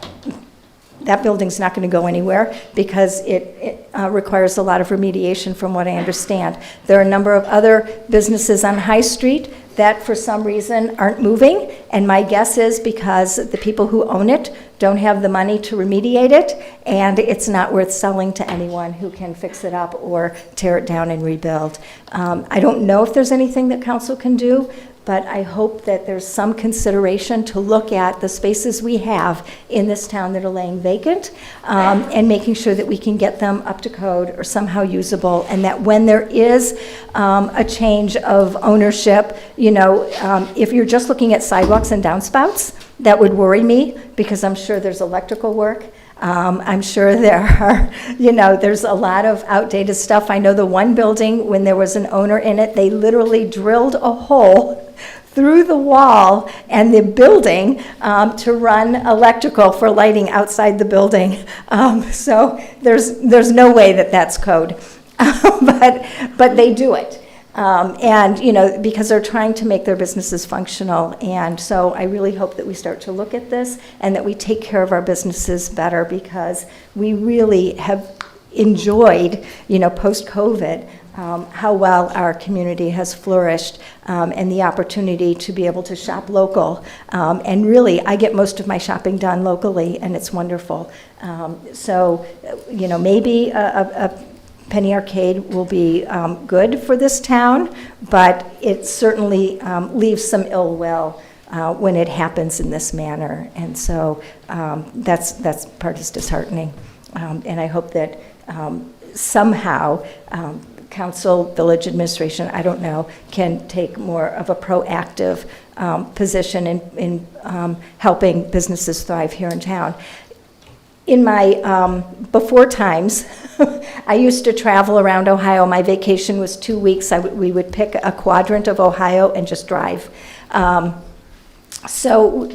building's not going to go anywhere because it requires a lot of remediation from what I understand. There are a number of other businesses on High Street that for some reason aren't moving, and my guess is because the people who own it don't have the money to remediate it, and it's not worth selling to anyone who can fix it up or tear it down and rebuild. I don't know if there's anything that council can do, but I hope that there's some consideration to look at the spaces we have in this town that are laying vacant and making sure that we can get them up to code or somehow usable, and that when there is a change of ownership, if you're just looking at sidewalks and downspouts, that would worry me because I'm sure there's electrical work. I'm sure there are, there's a lot of outdated stuff. I know the one building, when there was an owner in it, they literally drilled a hole through the wall and the building to run electrical for lighting outside the building. So there's no way that that's code, but they do it. And, because they're trying to make their businesses functional. And so I really hope that we start to look at this and that we take care of our businesses better, because we really have enjoyed, post-COVID, how well our community has flourished, and the opportunity to be able to shop local. And really, I get most of my shopping done locally, and it's wonderful. So, maybe a Penny Arcade will be good for this town, but it certainly leaves some ill will when it happens in this manner. And so that's part is disheartening. And I hope that somehow council, village administration, I don't know, can take more of a proactive position in helping businesses thrive here in town. In my before times, I used to travel around Ohio. My vacation was 2 weeks. We would pick a quadrant of Ohio and just drive. So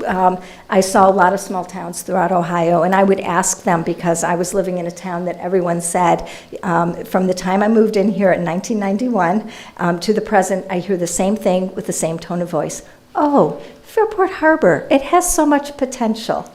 I saw a lot of small towns throughout Ohio, and I would ask them, because I was living in a town that everyone said, from the time I moved in here in 1991 to the present, I hear the same thing with the same tone of voice. Oh, Fairport Harbor, it has so much potential.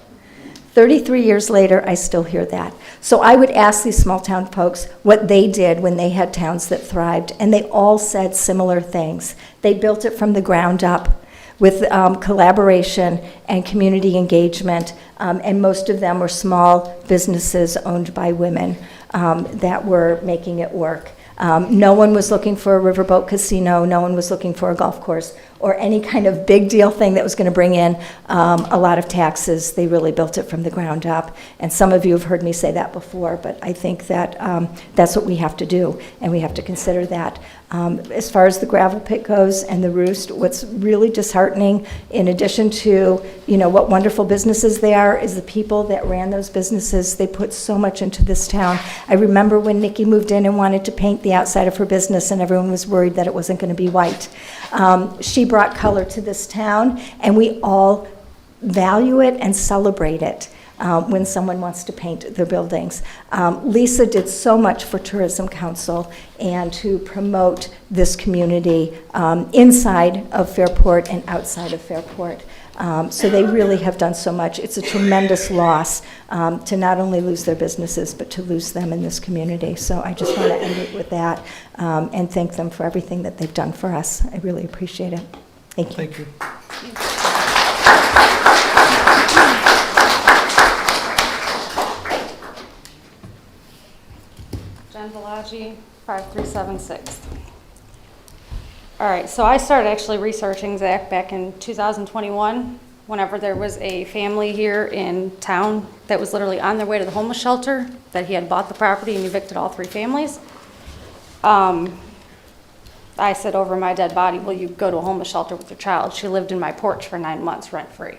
33 years later, I still hear that. So I would ask these small town folks what they did when they had towns that thrived, and they all said similar things. They built it from the ground up with collaboration and community engagement, and most of them were small businesses owned by women that were making it work. No one was looking for a riverboat casino. No one was looking for a golf course or any kind of big deal thing that was going to bring in a lot of taxes. They really built it from the ground up. And some of you have heard me say that before, but I think that that's what we have to do, and we have to consider that. As far as the gravel pit goes and the Roost, what's really disheartening, in addition to what wonderful businesses they are, is the people that ran those businesses. They put so much into this town. I remember when Nikki moved in and wanted to paint the outside of her business, and everyone was worried that it wasn't going to be white. She brought color to this town, and we all value it and celebrate it. When someone wants to paint their buildings. Lisa did so much for Tourism Council and to promote this community inside of Fairport and outside of Fairport. So they really have done so much. It's a tremendous loss to not only lose their businesses, but to lose them in this community. So I just want to end it with that and thank them for everything that they've done for us. I really appreciate it. Thank you. Thank you. Jen Velaggi, 5376. All right, so I started actually researching Zach back in 2021, whenever there was a family here in town that was literally on their way to the homeless shelter, that he had bought the property and evicted all 3 families. I said over my dead body, will you go to a homeless shelter with your child? She lived in my porch for 9 months rent-free.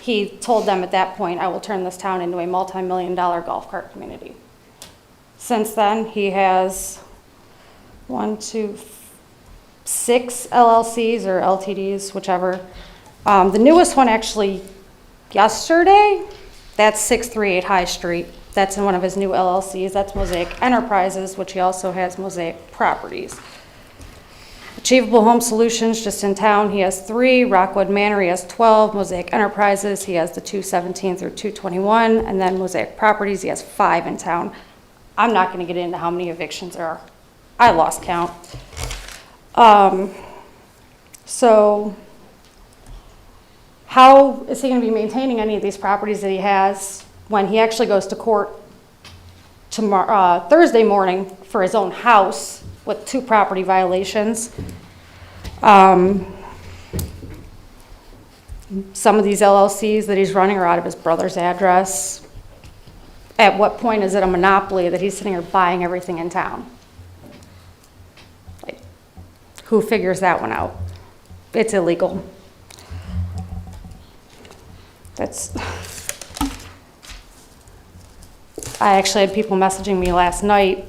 He told them at that point, I will turn this town into a multi-million-dollar golf cart community. Since then, he has 6 LLCs or LTDs, whichever. The newest one actually yesterday, that's 638 High Street. That's in one of his new LLCs. That's Mosaic Enterprises, which he also has Mosaic Properties. Achievable Home Solutions, just in town, he has 3. Rockwood Manor, he has 12. Mosaic Enterprises, he has the 217 through 221. And then Mosaic Properties, he has 5 in town. I'm not going to get into how many evictions there are. I lost count. So how is he going to be maintaining any of these properties that he has when he actually goes to court tomorrow, Thursday morning for his own house with 2 property violations? Some of these LLCs that he's running are out of his brother's address. At what point is it a monopoly that he's sitting here buying everything in town? Like, who figures that one out? It's illegal. I actually had people messaging me last night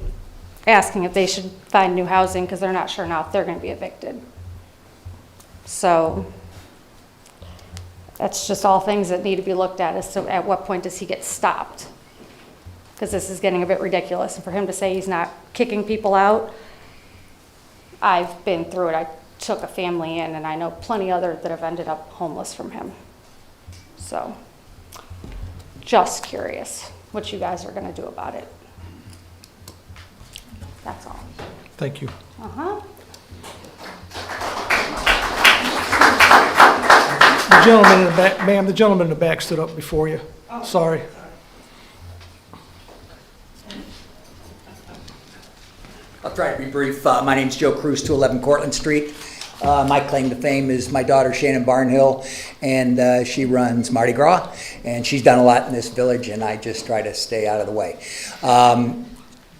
asking if they should find new housing because they're not sure now if they're going to be evicted. So that's just all things that need to be looked at as to at what point does he get stopped? Because this is getting a bit ridiculous. And for him to say he's not kicking people out, I've been through it. I took a family in, and I know plenty other that have ended up homeless from him. So just curious what you guys are going to do about it. That's all. Thank you. The gentleman in the back, ma'am, the gentleman in the back stood up before you. Sorry. I'll try to be brief. My name's Joe Cruz, 211 Cortlandt Street. My claim to fame is my daughter Shannon Barnhill, and she runs Mardi Gras, and she's done a lot in this village, and I just try to stay out of the way.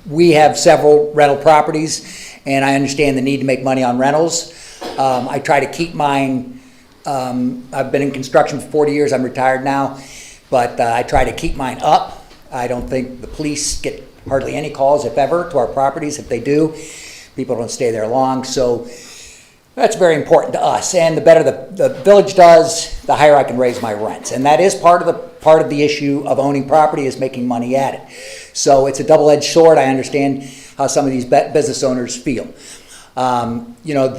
We have several rental properties, and I understand the need to make money on rentals. I try to keep mine. I've been in construction for 40 years. I'm retired now, but I try to keep mine up. I don't think the police get hardly any calls, if ever, to our properties. If they do, people don't stay there long. So that's very important to us. And the better the village does, the higher I can raise my rents. And that is part of the issue of owning property, is making money at it. So it's a double-edged sword. I understand how some of these business owners feel. You know,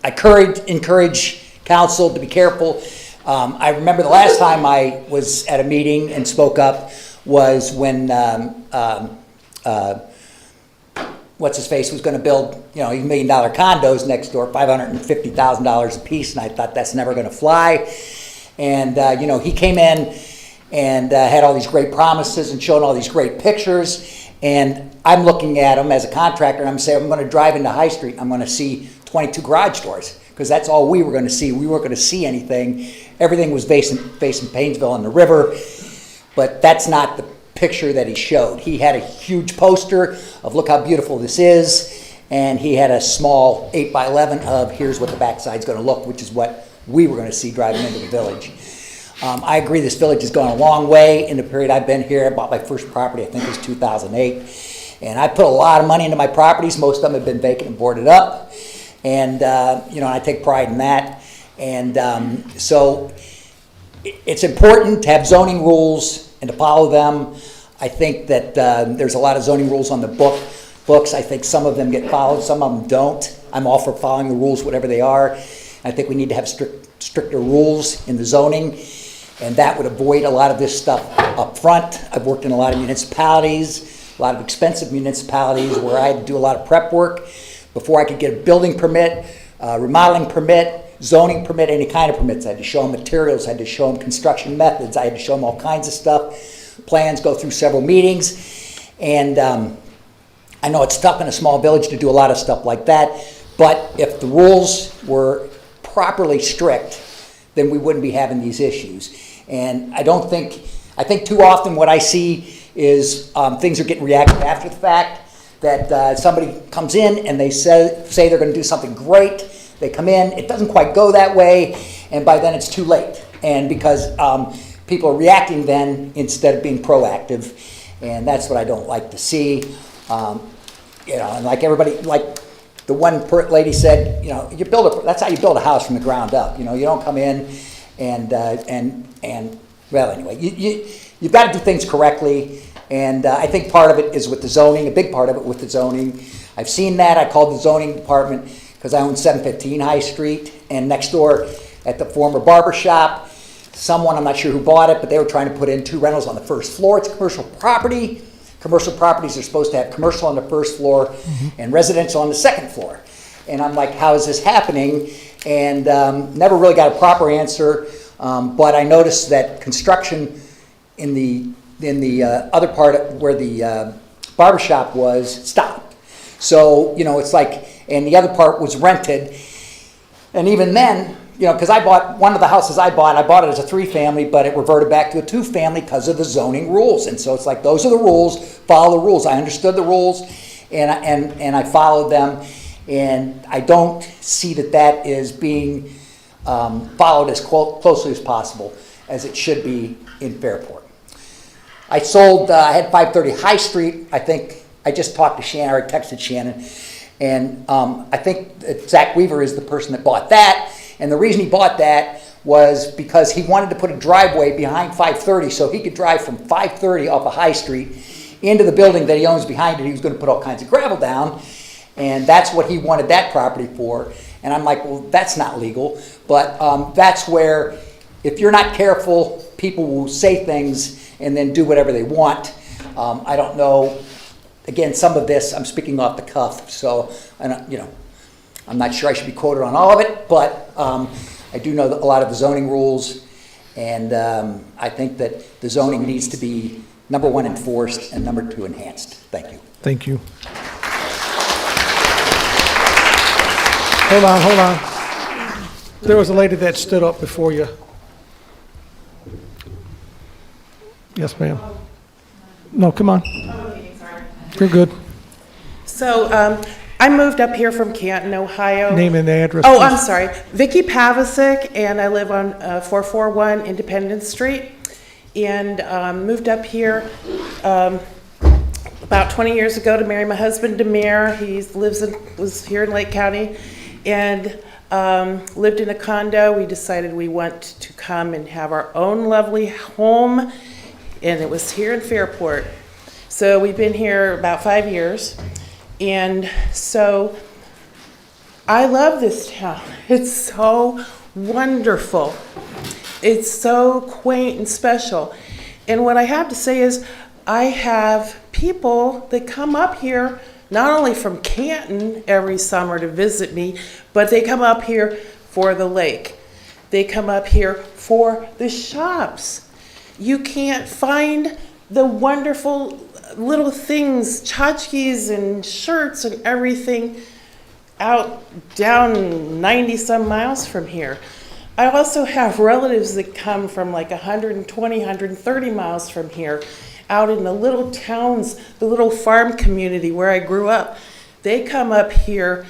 I encourage council to be careful. I remember the last time I was at a meeting and spoke up was when what's his face was going to build, you know, $1 million condos next door, $550,000 a piece, and I thought that's never going to fly. And you know, he came in and had all these great promises and showing all these great pictures. And I'm looking at him as a contractor, and I'm saying, I'm going to drive into High Street, and I'm going to see 22 garage doors, because that's all we were going to see. We weren't going to see anything. Everything was facing Paynesville and the river, but that's not the picture that he showed. He had a huge poster of look how beautiful this is, and he had a small 8x11 of here's what the backside's going to look, which is what we were going to see driving into the village. I agree this village has gone a long way in the period I've been here. I bought my first property, I think it was 2008, and I put a lot of money into my properties. Most of them have been vacant and boarded up, and you know, I take pride in that. And so it's important to have zoning rules and to follow them. I think that there's a lot of zoning rules on the books. I think some of them get followed, some of them don't. I'm all for following the rules, whatever they are. I think we need to have stricter rules in the zoning, and that would avoid a lot of this stuff up front. I've worked in a lot of municipalities, a lot of expensive municipalities, where I had to do a lot of prep work before I could get a building permit, remodeling permit, zoning permit, any kind of permits. I had to show them materials, I had to show them construction methods, I had to show them all kinds of stuff. Plans go through several meetings, and I know it's tough in a small village to do a lot of stuff like that, but if the rules were properly strict, then we wouldn't be having these issues. And I think too often what I see is things are getting reacted after the fact, that somebody comes in and they say they're going to do something great. They come in, it doesn't quite go that way, and by then it's too late. And because people are reacting then instead of being proactive, and that's what I don't like to see. You know, and like everybody, like the one lady said, you know, that's how you build a house from the ground up. You know, you don't come in and well, anyway, you've got to do things correctly. And I think part of it is with the zoning, a big part of it with the zoning. I've seen that. I called the zoning department because I own 715 High Street, and next door at the former barber shop, someone, I'm not sure who bought it, but they were trying to put in 2 rentals on the first floor. It's commercial property. Commercial properties are supposed to have commercial on the first floor and residential on the second floor. And I'm like, how is this happening? And never really got a proper answer, but I noticed that construction in the other part where the barbershop was stopped. So, you know, it's like, and the other part was rented. And even then, you know, because I bought one of the houses I bought it as a 3-family, but it reverted back to a 2-family because of the zoning rules. And so it's like, those are the rules, follow the rules. I understood the rules, and I followed them. And I don't see that is being followed as closely as possible as it should be in Fairport. I sold, I had 530 High Street. I think, I just talked to Shannon, or I texted Shannon, and I think that Zach Weaver is the person that bought that. And the reason he bought that was because he wanted to put a driveway behind 530 so he could drive from 530 off of High Street into the building that he owns behind it. He was going to put all kinds of gravel down, and that's what he wanted that property for. And I'm like, well, that's not legal. But that's where, if you're not careful, people will say things and then do whatever they want. I don't know. Again, some of this, I'm speaking off the cuff, so I'm not sure I should be quoted on all of it, but I do know a lot of the zoning rules, and I think that the zoning needs to be, number one, enforced, and number two, enhanced. Thank you. Thank you. Hold on. There was a lady that stood up before you. Yes, ma'am. No, come on. You're good. So I moved up here from Canton, Ohio. Name and address. Oh, please. I'm sorry. Vicki Pavasic, and I live on 441 Independence Street. And moved up here about 20 years ago to marry my husband, Demir. He was here in Lake County, and lived in a condo. We decided we want to come and have our own lovely home, and it was here in Fairport. So we've been here about 5 years, and so I love this town. It's so wonderful. It's so quaint and special. And what I have to say is I have people that come up here not only from Canton every summer to visit me, but they come up here for the lake. They come up here for the shops. You can't find the wonderful little things, tchotchkes and shirts and everything down 90 some miles from here. I also have relatives that come from like 120, 130 miles from here, out in the little towns, the little farm community where I grew up. They come up here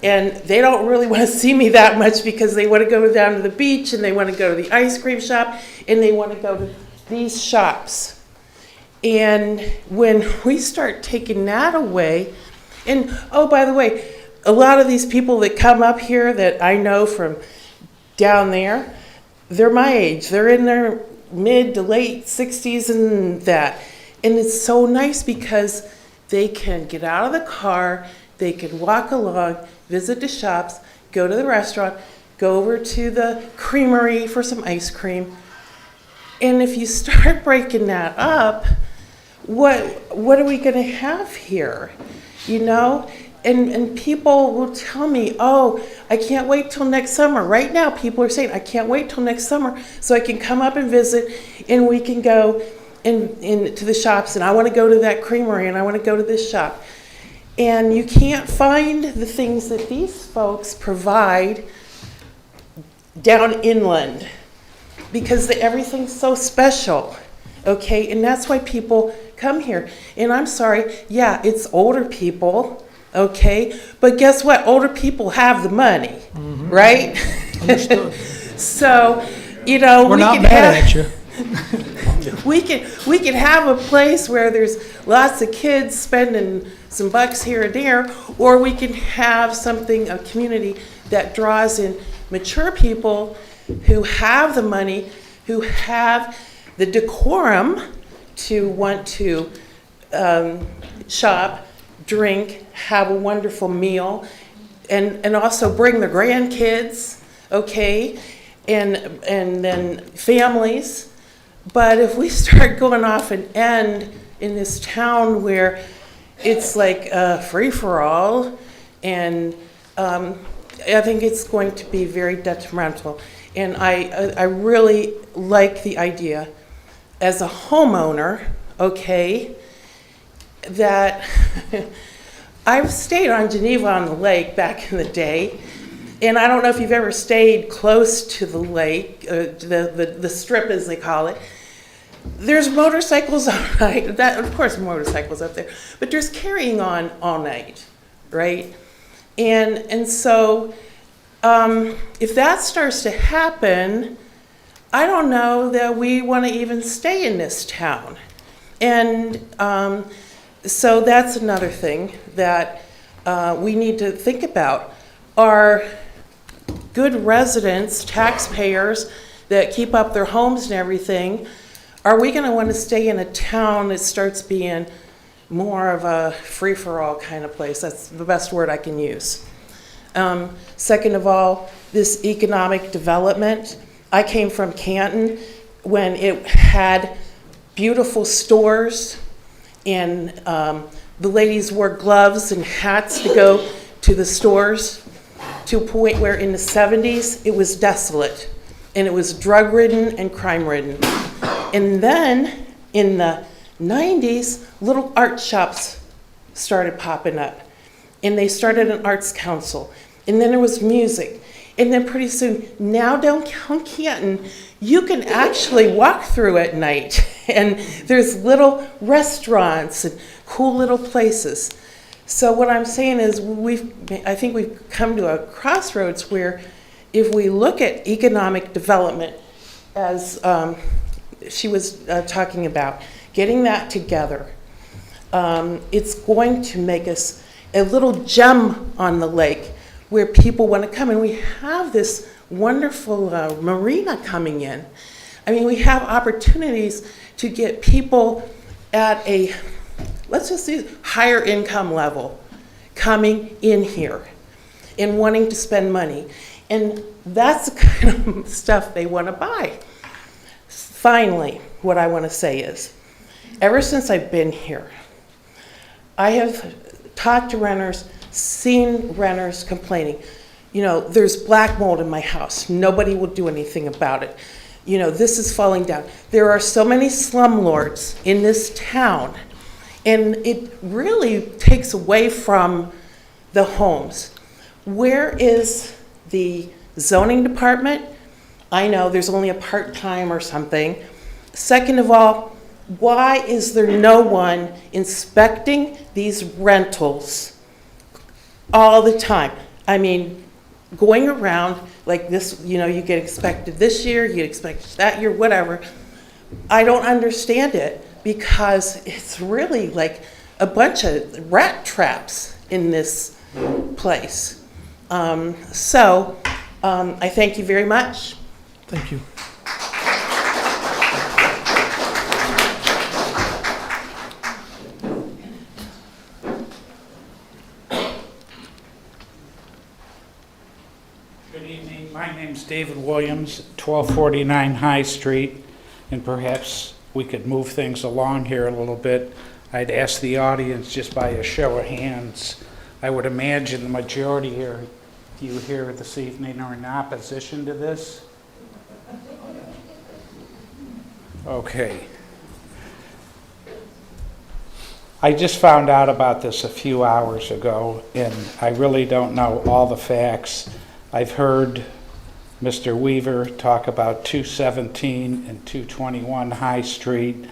and they don't really want to see me that much because they want to go down to the beach and they want to go to the ice cream shop and they want to go to these shops. And when we start taking that away, and oh, by the way, a lot of these people that come up here that I know from down there, they're my age. They're in their mid to late 60s and that. And it's so nice because they can get out of the car, they can walk along, visit the shops, go to the restaurant, go over to the creamery for some ice cream. And if you start breaking that up, what are we going to have here? You know? And people will tell me, oh, I can't wait till next summer. Right now, people are saying, I can't wait till next summer so I can come up and visit and we can go to the shops, and I want to go to that creamery and I want to go to this shop. And you can't find the things that these folks provide down inland because everything's so special, okay? And that's why people come here. And I'm sorry, yeah, it's older people, okay? But guess what? Older people have the money, right? Understood. So, you know, We're not mad at you. we can have a place where there's lots of kids spending some bucks here and there, or we can have something, a community that draws in mature people who have the money, who have the decorum to want to shop, drink, have a wonderful meal, and also bring their grandkids, okay, and then families. But if we start going off and end in this town where it's like free-for-all, and I think it's going to be very detrimental. And I really like the idea as a homeowner, okay, that I've stayed on Geneva on the Lake back in the day, and I don't know if you've ever stayed close to the lake, the strip as they call it. There's motorcycles all night. Of course, motorcycles up there, but there's carrying on all night, right? And so if that starts to happen, I don't know that we want to even stay in this town. And so that's another thing that we need to think about. Are good residents, taxpayers that keep up their homes and everything, are we going to want to stay in a town that starts being more of a free-for-all kind of place? That's the best word I can use. Second of all, this economic development. I came from Canton when it had beautiful stores, and the ladies wore gloves and hats to go to the stores, to a point where in the 70s it was desolate and it was drug-ridden and crime-ridden. And then in the 90s, little art shops started popping up, and they started an arts council, and then there was music. And then pretty soon, now downtown Canton, you can actually walk through at night, and there's little restaurants and cool little places. So what I'm saying is I think we've come to a crossroads where if we look at economic development, as she was talking about, getting that together, it's going to make us a little gem on the lake where people want to come. And we have this wonderful marina coming in. I mean, we have opportunities to get people at a, let's just say, higher income level coming in here and wanting to spend money. And that's the kind of stuff they want to buy. Finally, what I want to say is, ever since I've been here, I have talked to renters, seen renters complaining, you know, there's black mold in my house. Nobody will do anything about it. You know, this is falling down. There are so many slumlords in this town, and it really takes away from the homes. Where is the zoning department? I know there's only a part-time or something. Second of all, why is there no one inspecting these rentals all the time? I mean, going around like this, you know, you get inspected this year, you get inspected that year, whatever. I don't understand it because it's really like a bunch of rat traps in this place. I thank you very much. Thank you. Good evening. My name's David Williams, 1249 High Street, and perhaps we could move things along here a little bit. I'd ask the audience just by a show of hands. I would imagine the majority here, you here this evening, are in opposition to this. Okay. I just found out about this a few hours ago, and I really don't know all the facts. I've heard Mr. Weaver talk about 217 and 221 High Street.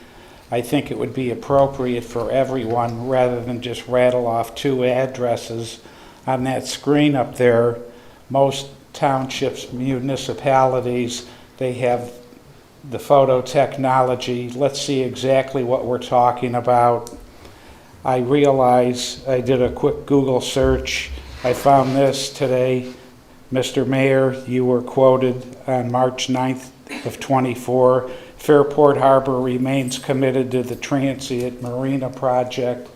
I think it would be appropriate for everyone, rather than just rattle off two addresses on that screen up there. Most townships, municipalities, they have the photo technology. Let's see exactly what we're talking about. I realize I did a quick Google search. I found this today. Mr. Mayor, you were quoted on March 9th of 24. Fairport Harbor remains committed to the transient marina project.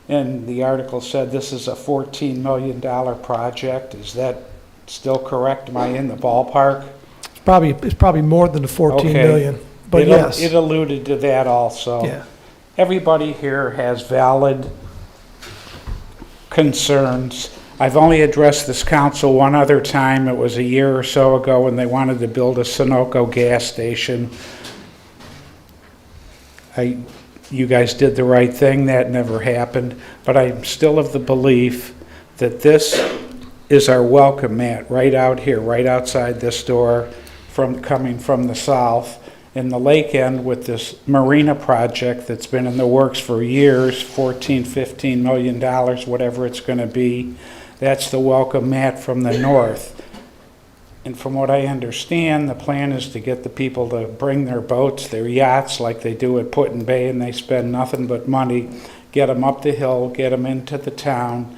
And the article said this is a $14 million project. Is that still correct? Am I in the ballpark? It's probably more than the 14 million, but yes. It alluded to that also. Yeah. Everybody here has valid concerns. I've only addressed this council one other time. It was a year or so ago when they wanted to build a Sunoco gas station. You guys did the right thing. That never happened. But I'm still of the belief that this is our welcome mat right out here, right outside this door, coming from the south. In the lake end with this marina project that's been in the works for years, $14-15 million, whatever it's going to be. That's the welcome mat from the north. And from what I understand, the plan is to get the people to bring their boats, their yachts, like they do at Put-in Bay, and they spend nothing but money, get them up the hill, get them into the town.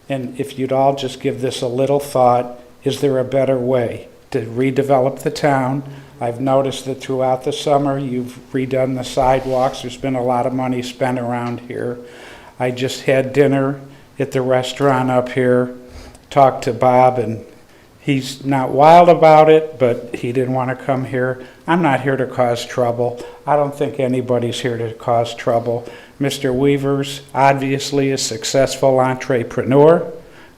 And if you'd all just give this a little thought, is there a better way to redevelop the town? I've noticed that throughout the summer, you've redone the sidewalks. There's been a lot of money spent around here. I just had dinner at the restaurant up here, talked to Bob, and he's not wild about it, but he didn't want to come here. I'm not here to cause trouble. I don't think anybody's here to cause trouble. Mr. Weaver's obviously a successful entrepreneur.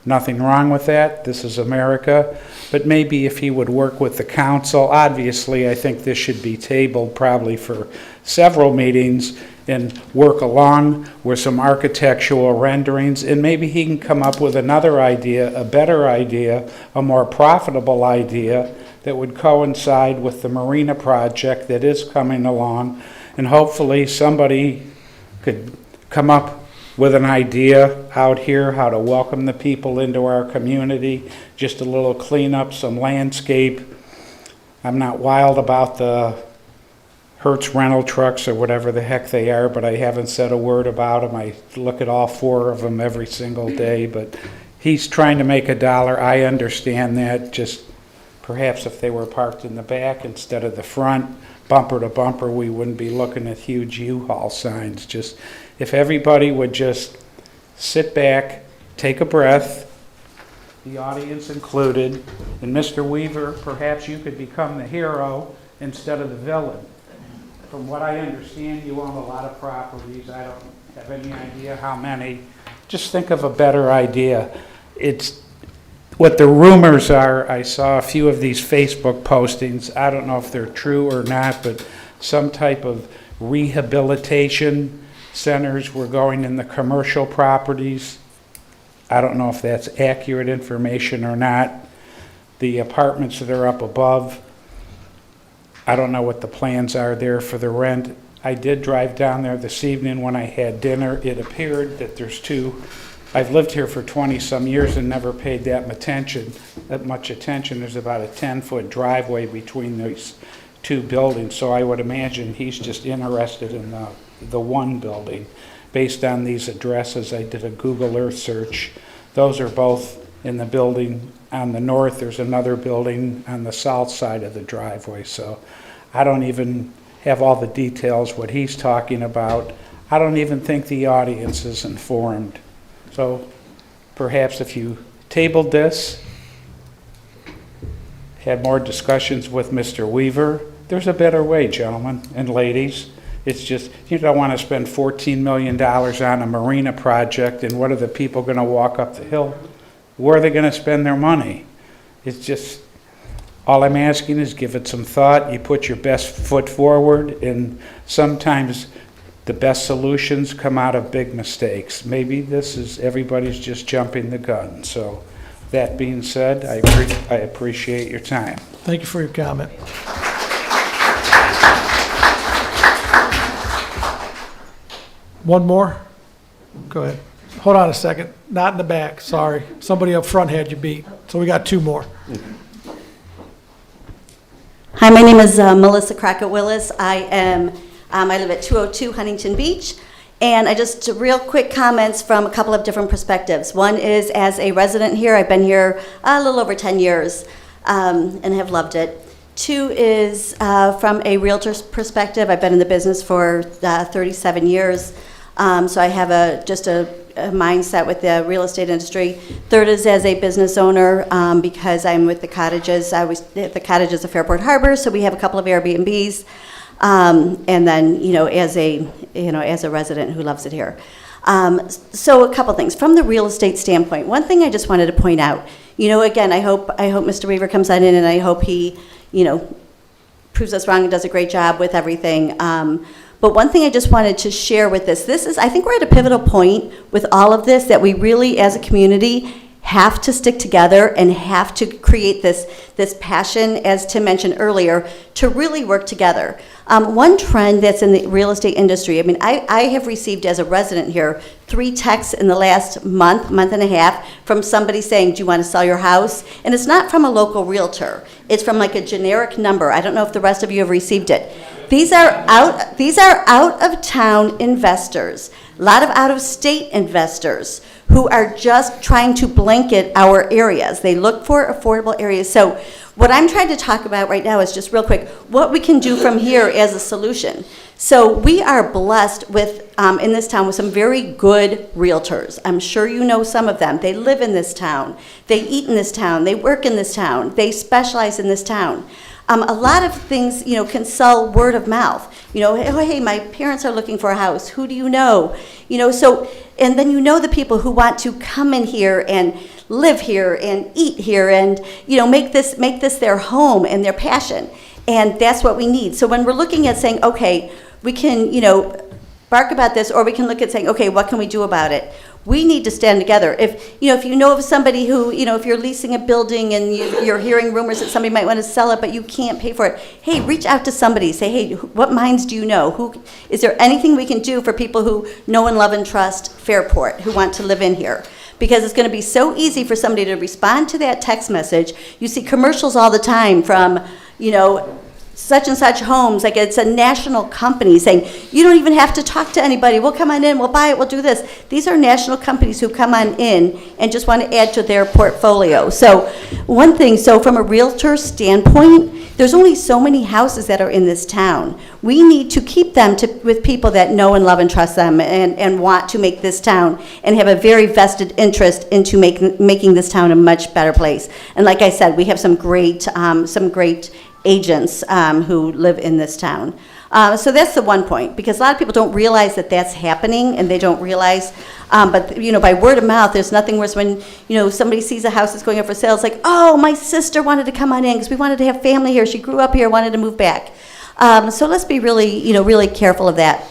Nothing wrong with that. This is America. But maybe if he would work with the council, obviously I think this should be tabled probably for several meetings and work along with some architectural renderings, and maybe he can come up with another idea, a better idea, a more profitable idea that would coincide with the marina project that is coming along, and hopefully somebody could come up with an idea out here how to welcome the people into our community, just a little cleanup, some landscape. I'm not wild about the Hertz rental trucks or whatever the heck they are, but I haven't said a word about them. I look at all 4 of them every single day, but he's trying to make a dollar. I understand that. Just perhaps if they were parked in the back instead of the front, bumper to bumper, we wouldn't be looking at huge U-Haul signs. Just if everybody would just sit back, take a breath, the audience included, and Mr. Weaver, perhaps you could become the hero instead of the villain. From what I understand, you own a lot of properties. I don't have any idea how many. Just think of a better idea. It's what the rumors are. I saw a few of these Facebook postings. I don't know if they're true or not, but some type of rehabilitation centers were going in the commercial properties. I don't know if that's accurate information or not. The apartments that are up above, I don't know what the plans are there for the rent. I did drive down there this evening when I had dinner. It appeared that there's 2. I've lived here for 20-some years and never paid that much attention. There's about a 10-foot driveway between these 2 buildings, so I would imagine he's just interested in the one building. Based on these addresses, I did a Google Earth search. Those are both in the building on the north. There's another building on the south side of the driveway, so I don't even have all the details what he's talking about. I don't even think the audience is informed. So perhaps if you tabled this, had more discussions with Mr. Weaver, there's a better way, gentlemen and ladies. It's just, you don't want to spend $14 million on a marina project, and what are the people going to walk up the hill? Where are they going to spend their money? It's just, all I'm asking is give it some thought. You put your best foot forward, and sometimes the best solutions come out of big mistakes. Maybe this is, everybody's just jumping the gun. So that being said, I appreciate your time. Thank you for your comment. One more? Go ahead. Hold on a second. Not in the back, sorry. Somebody up front had you beat. So we got 2 more. Hi, my name is Melissa Crockett-Willis. I live at 202 Huntington Beach. And I just, real quick comments from a couple of different perspectives. One is as a resident here, I've been here a little over 10 years and have loved it. 2 is from a realtor's perspective. I've been in the business for 37 years. So I have just a mindset with the real estate industry. 3rd is as a business owner because I'm with the cottages. I was at the cottages of Fairport Harbor, so we have a couple of Airbnbs. And then, as a resident who loves it here. So a couple things. From the real estate standpoint, one thing I just wanted to point out, again, I hope Mr. Weaver comes on in and I hope he, proves us wrong and does a great job with everything. But one thing I just wanted to share with this is, I think we're at a pivotal point with all of this that we really, as a community, have to stick together and have to create this passion, as Tim mentioned earlier, to really work together. One trend that's in the real estate industry, I mean, I have received as a resident here 3 texts in the last month and a half from somebody saying, do you want to sell your house? And it's not from a local realtor. It's from like a generic number. I don't know if the rest of you have received it. These are out of town investors, a lot of out of state investors who are just trying to blanket our areas. They look for affordable areas. So what I'm trying to talk about right now is just real quick, what we can do from here as a solution. So we are blessed with, in this town, with some very good realtors. I'm sure you know some of them. They live in this town. They eat in this town. They work in this town. They specialize in this town. A lot of things, can sell word of mouth. Oh, hey, my parents are looking for a house. Who do you know? So, and then the people who want to come in here and live here and eat here and, make this their home and their passion. And that's what we need. So when we're looking at saying, okay, we can, bark about this, or we can look at saying, okay, what can we do about it? We need to stand together. If you know of somebody who, if you're leasing a building and you're hearing rumors that somebody might want to sell it, but you can't pay for it, hey, reach out to somebody. Say, hey, what minds do you know? Is there anything we can do for people who know and love and trust Fairport, who want to live in here? Because it's going to be so easy for somebody to respond to that text message. You see commercials all the time from, such and such homes, like it's a national company saying, you don't even have to talk to anybody, we'll come on in, we'll buy it, we'll do this. These are national companies who come on in and just want to add to their portfolio. So one thing, from a realtor standpoint, there's only so many houses that are in this town. We need to keep them with people that know and love and trust them and want to make this town and have a very vested interest into making this town a much better place. And like I said, we have some great agents who live in this town. So that's the one point, because a lot of people don't realize that that's happening, and they don't realize, but by word of mouth, there's nothing worse when, somebody sees a house that's going up for sale. It's like, oh, my sister wanted to come on in because we wanted to have family here. She grew up here, wanted to move back. So let's be really, really careful of that.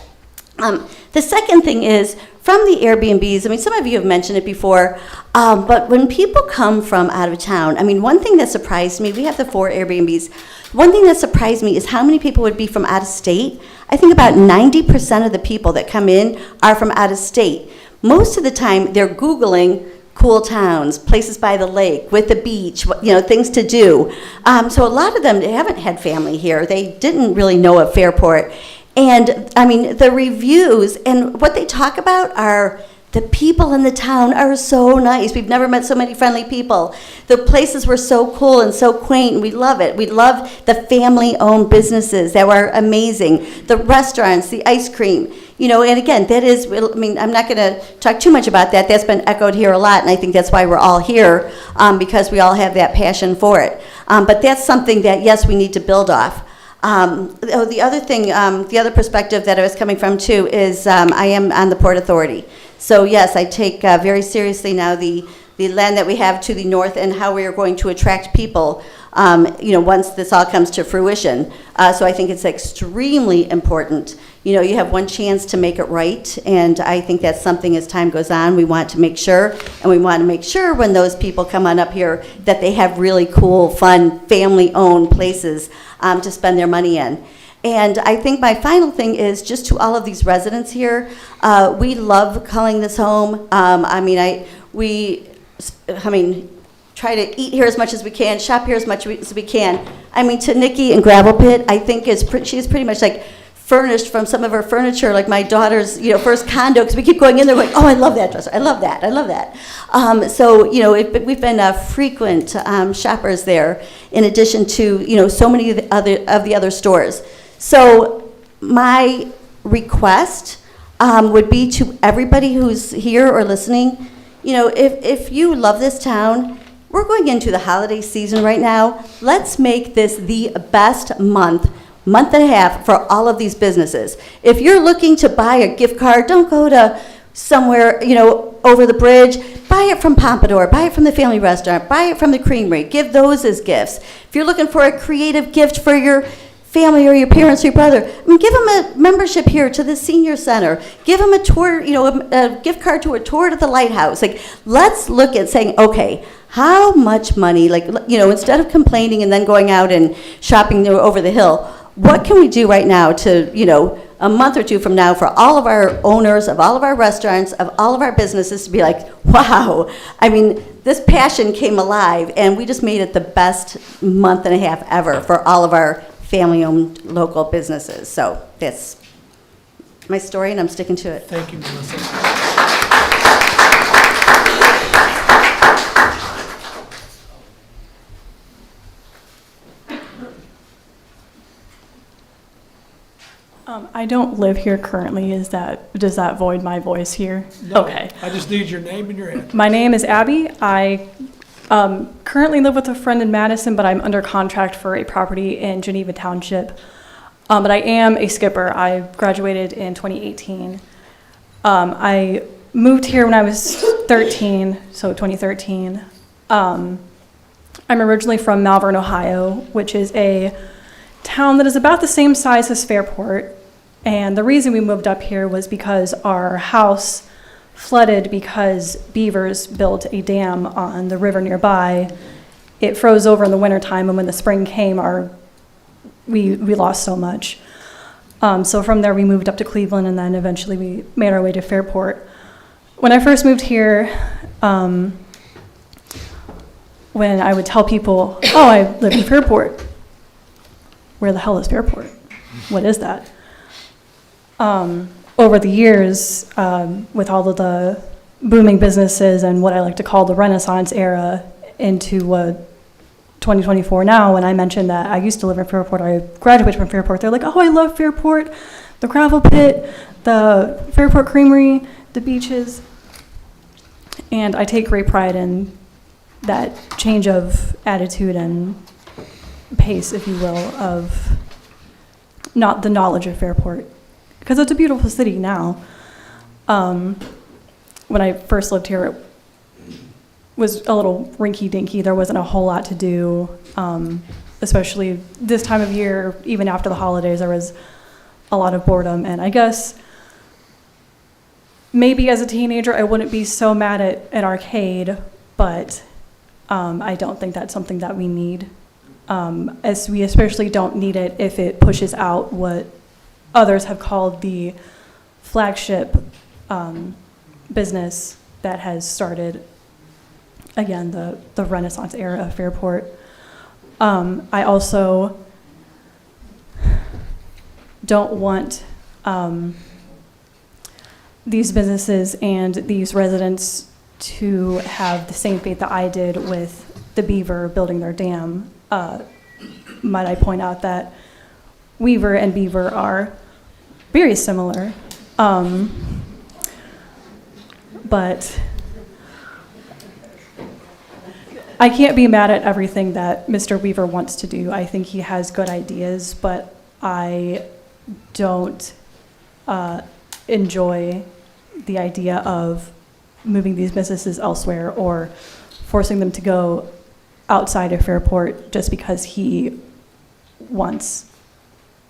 The second thing is, from the Airbnbs, I mean, some of you have mentioned it before, but when people come from out of town, I mean, one thing that surprised me, we have the 4 Airbnbs. One thing that surprised me is how many people would be from out of state. I think about 90% of the people that come in are from out of state. Most of the time, they're Googling cool towns, places by the lake, with the beach, things to do. So a lot of them, they haven't had family here. They didn't really know of Fairport. And, I mean, the reviews and what they talk about are the people in the town are so nice. We've never met so many friendly people. The places were so cool and so quaint, and we love it. We love the family-owned businesses that were amazing. The restaurants, the ice cream, and again, that is, I mean, I'm not going to talk too much about that. That's been echoed here a lot, and I think that's why we're all here, because we all have that passion for it. But that's something that, yes, we need to build off. The other thing, the other perspective that I was coming from too is I am on the Port Authority. So yes, I take very seriously now the land that we have to the north and how we are going to attract people, once this all comes to fruition. So I think it's extremely important. You have one chance to make it right, and I think that's something as time goes on we want to make sure, and we want to make sure when those people come on up here that they have really cool, fun, family-owned places to spend their money in. And I think my final thing is just to all of these residents here, we love calling this home. We try to eat here as much as we can, shop here as much as we can. I mean, to Nikki and Gravel Pit, I think she's pretty much like furnished from some of her furniture, like my daughter's, first condo, because we keep going in there going, oh, I love that dresser, I love that, I love that. We've been frequent shoppers there, in addition to, so many of the other stores. So my request would be to everybody who's here or listening, if you love this town, we're going into the holiday season right now. Let's make this the best month and a half for all of these businesses. If you're looking to buy a gift card, don't go to somewhere, over the bridge. Buy it from Pompadour, buy it from the family restaurant, buy it from the creamery. Give those as gifts. If you're looking for a creative gift for your family or your parents or your brother, I mean, give them a membership here to the senior center. Give them a tour, a gift card to a tour to the lighthouse. Like, let's look at saying, okay, how much money, instead of complaining and then going out and shopping over the hill, what can we do right now to, a month or two from now for all of our owners of all of our restaurants, of all of our businesses to be like, wow, I mean, this passion came alive and we just made it the best month and a half ever for all of our family-owned local businesses. So that's my story, and I'm sticking to it. Thank you, Melissa. I don't live here currently. Does that void my voice here? No, Okay. I just need your name and your address. My name is Abby. I currently live with a friend in Madison, but I'm under contract for a property in Geneva Township. But I am a skipper. I graduated in 2018. I moved here when I was 13, so 2013. I'm originally from Malvern, Ohio, which is a town that is about the same size as Fairport. And the reason we moved up here was because our house flooded because beavers built a dam on the river nearby. It froze over in the wintertime, and when the spring came, we lost so much. So from there, we moved up to Cleveland, and then eventually we made our way to Fairport. When I first moved here, when I would tell people, oh, I live in Fairport. Where the hell is Fairport? What is that? Over the years, with all of the booming businesses and what I like to call the Renaissance era into 2024 now, when I mentioned that I used to live in Fairport, I graduated from Fairport, they're like, oh, I love Fairport, the gravel pit, the Fairport Creamery, the beaches. And I take great pride in that change of attitude and pace, if you will, of not the knowledge of Fairport, because it's a beautiful city now. When I first lived here, it was a little rinky-dinky. There wasn't a whole lot to do, especially this time of year. Even after the holidays, there was a lot of boredom, and I guess maybe as a teenager I wouldn't be so mad at an arcade, but I don't think that's something that we need. As we especially don't need it if it pushes out what others have called the flagship business that has started, again, the Renaissance era of Fairport. I also don't want these businesses and these residents to have the same fate that I did with the beaver building their dam. Might I point out that Weaver and beaver are very similar, but I can't be mad at everything that Mr. Weaver wants to do. I think he has good ideas, but I don't enjoy the idea of moving these businesses elsewhere or forcing them to go outside of Fairport just because he wants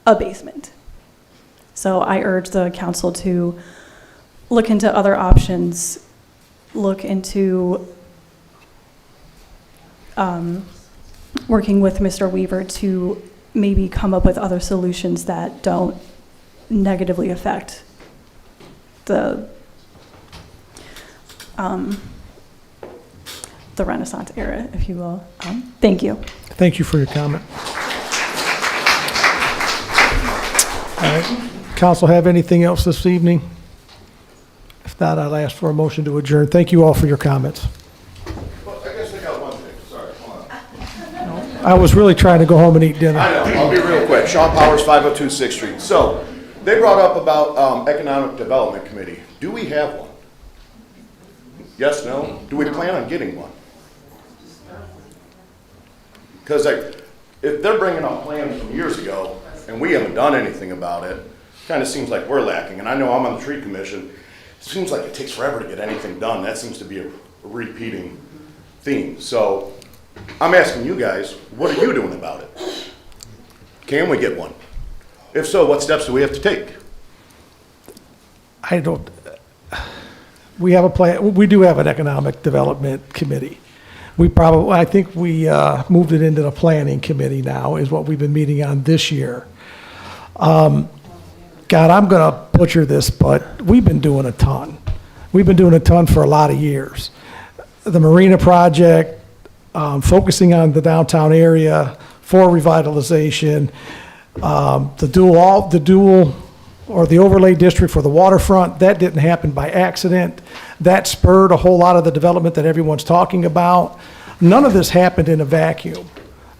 a basement. So I urge the council to look into other options, look into working with Mr. Weaver to maybe come up with other solutions that don't negatively affect the Renaissance era, if you will. Thank you. Thank you for your comment. All right. Council have anything else this evening? If not, I'll ask for a motion to adjourn. Thank you all for your comments. Well, I guess I got one thing, sorry, hold on. I was really trying to go home and eat dinner. I know, I'll be real quick. Sean Powers, 502 6th Street. So, they brought up about Economic Development Committee. Do we have one? Yes, no? Do we plan on getting one? Because if they're bringing up plans from years ago and we haven't done anything about it, kind of seems like we're lacking. And I know I'm on the tree commission. It seems like it takes forever to get anything done. That seems to be a repeating theme. So I'm asking you guys, what are you doing about it? Can we get one? If so, what steps do we have to take? I don't, we have a plan, we do have an economic development committee. I think we moved it into the planning committee now, is what we've been meeting on this year. God, I'm going to butcher this, but we've been doing a ton. We've been doing a ton for a lot of years. The Marina project, focusing on the downtown area for revitalization, the overlay district for the waterfront, that didn't happen by accident. That spurred a whole lot of the development that everyone's talking about. None of this happened in a vacuum,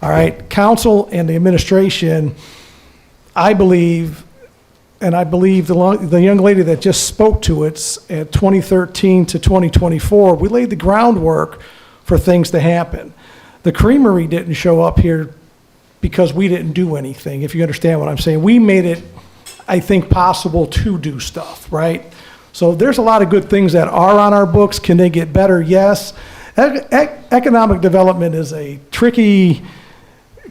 all right? Council and the administration, I believe, and I believe the young lady that just spoke to it at 2013 to 2024, we laid the groundwork for things to happen. The creamery didn't show up here because we didn't do anything, if you understand what I'm saying. We made it, I think, possible to do stuff, right? So there's a lot of good things that are on our books. Can they get better? Yes. Economic development is a tricky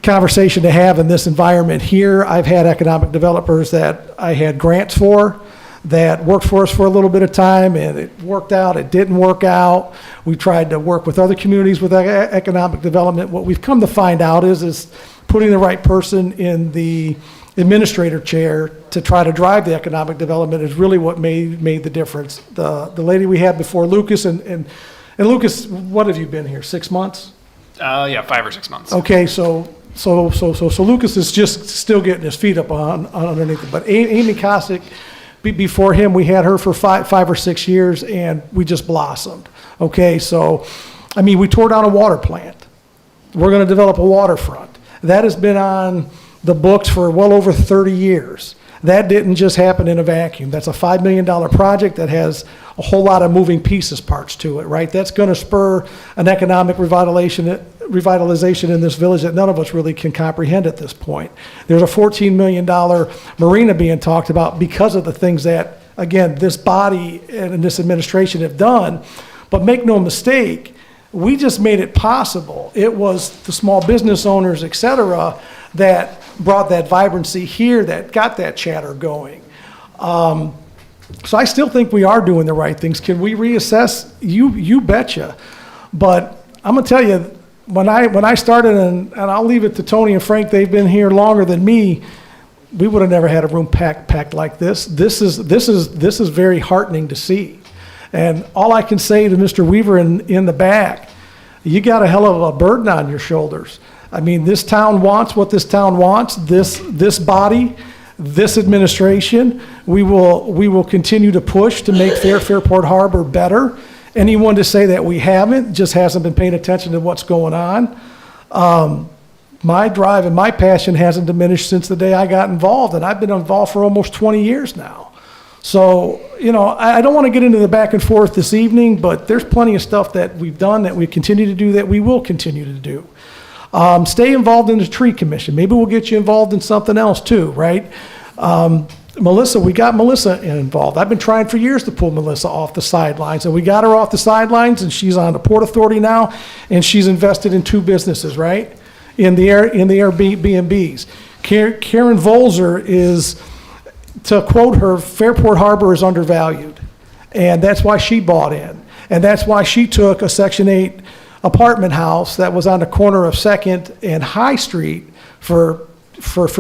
conversation to have in this environment here. I've had economic developers that I had grants for that worked for us for a little bit of time, and it worked out, it didn't work out. We tried to work with other communities with economic development. What we've come to find out is putting the right person in the administrator chair to try to drive the economic development is really what made the difference. The lady we had before, Lucas, and Lucas, what have you been here, 6 months? Yeah, 5 or 6 months. Okay, so Lucas is just still getting his feet up on underneath it. But Amy Kosick, before him, we had her for five or 6 years, and we just blossomed. Okay, so, I mean, we tore down a water plant. We're going to develop a waterfront. That has been on the books for well over 30 years. That didn't just happen in a vacuum. That's a $5 million project that has a whole lot of moving pieces parts to it, right? That's going to spur an economic revitalization in this village that none of us really can comprehend at this point. There's a $14 million marina being talked about because of the things that, again, this body and this administration have done. But make no mistake, we just made it possible. It was the small business owners, et cetera, that brought that vibrancy here, that got that chatter going. So I still think we are doing the right things. Can we reassess? You betcha. But I'm gonna tell you, when I started, and I'll leave it to Tony and Frank, they've been here longer than me, we would have never had a room packed like this. This is very heartening to see. And all I can say to Mr. Weaver in the back, you got a hell of a burden on your shoulders. I mean, this town wants what this town wants. This body, this administration, we will continue to push to make Fairport Harbor better. Anyone to say that we haven't just hasn't been paying attention to what's going on. My drive and my passion hasn't diminished since the day I got involved, and I've been involved for almost 20 years now. So, you know, I don't want to get into the back and forth this evening, but there's plenty of stuff that we've done, that we continue to do, that we will continue to do. Stay involved in the tree commission. Maybe we'll get you involved in something else too, right? Melissa, we got Melissa involved. I've been trying for years to pull Melissa off the sidelines, and we got her off the sidelines, and she's on the Port Authority now, and she's invested in 2 businesses, right? In the Airbnbs. Karen Volzer is, to quote her, Fairport Harbor is undervalued, and that's why she bought in, and that's why she took a Section 8 apartment house that was on the corner of 2nd and High Street for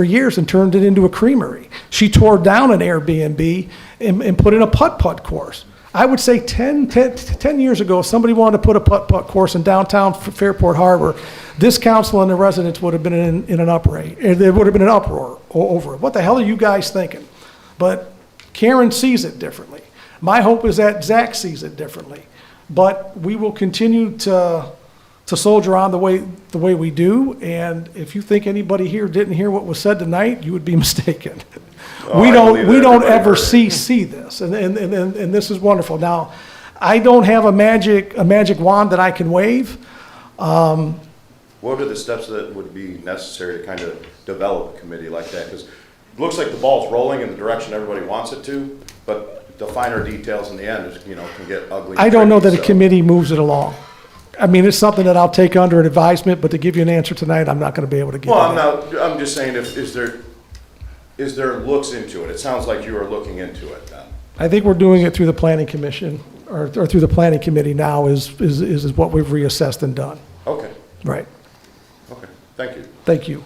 years and turned it into a creamery. She tore down an Airbnb and put in a putt-putt course. I would say 10 years ago, if somebody wanted to put a putt-putt course in downtown Fairport Harbor, this council and the residents would have been in an uproar. There would have been an uproar over it. What the hell are you guys thinking? But Karen sees it differently. My hope is that Zach sees it differently. But we will continue to soldier on the way we do, and if you think anybody here didn't hear what was said tonight, you would be mistaken. We don't ever see this, and this is wonderful. Now, I don't have a magic wand that I can wave. What are the steps that would be necessary to kind of develop a committee like that? Because it looks like the ball's rolling in the direction everybody wants it to, but the finer details in the end is, can get ugly. I don't know that a committee moves it along. I mean, it's something that I'll take under advisement, but to give you an answer tonight, I'm not gonna be able to give you Well, that. I'm just saying, is there looks into it? It sounds like you are looking into it then. I think we're doing it through the planning commission, or through the planning committee now is what we've reassessed and done. Okay, Right. okay, thank you. Thank you.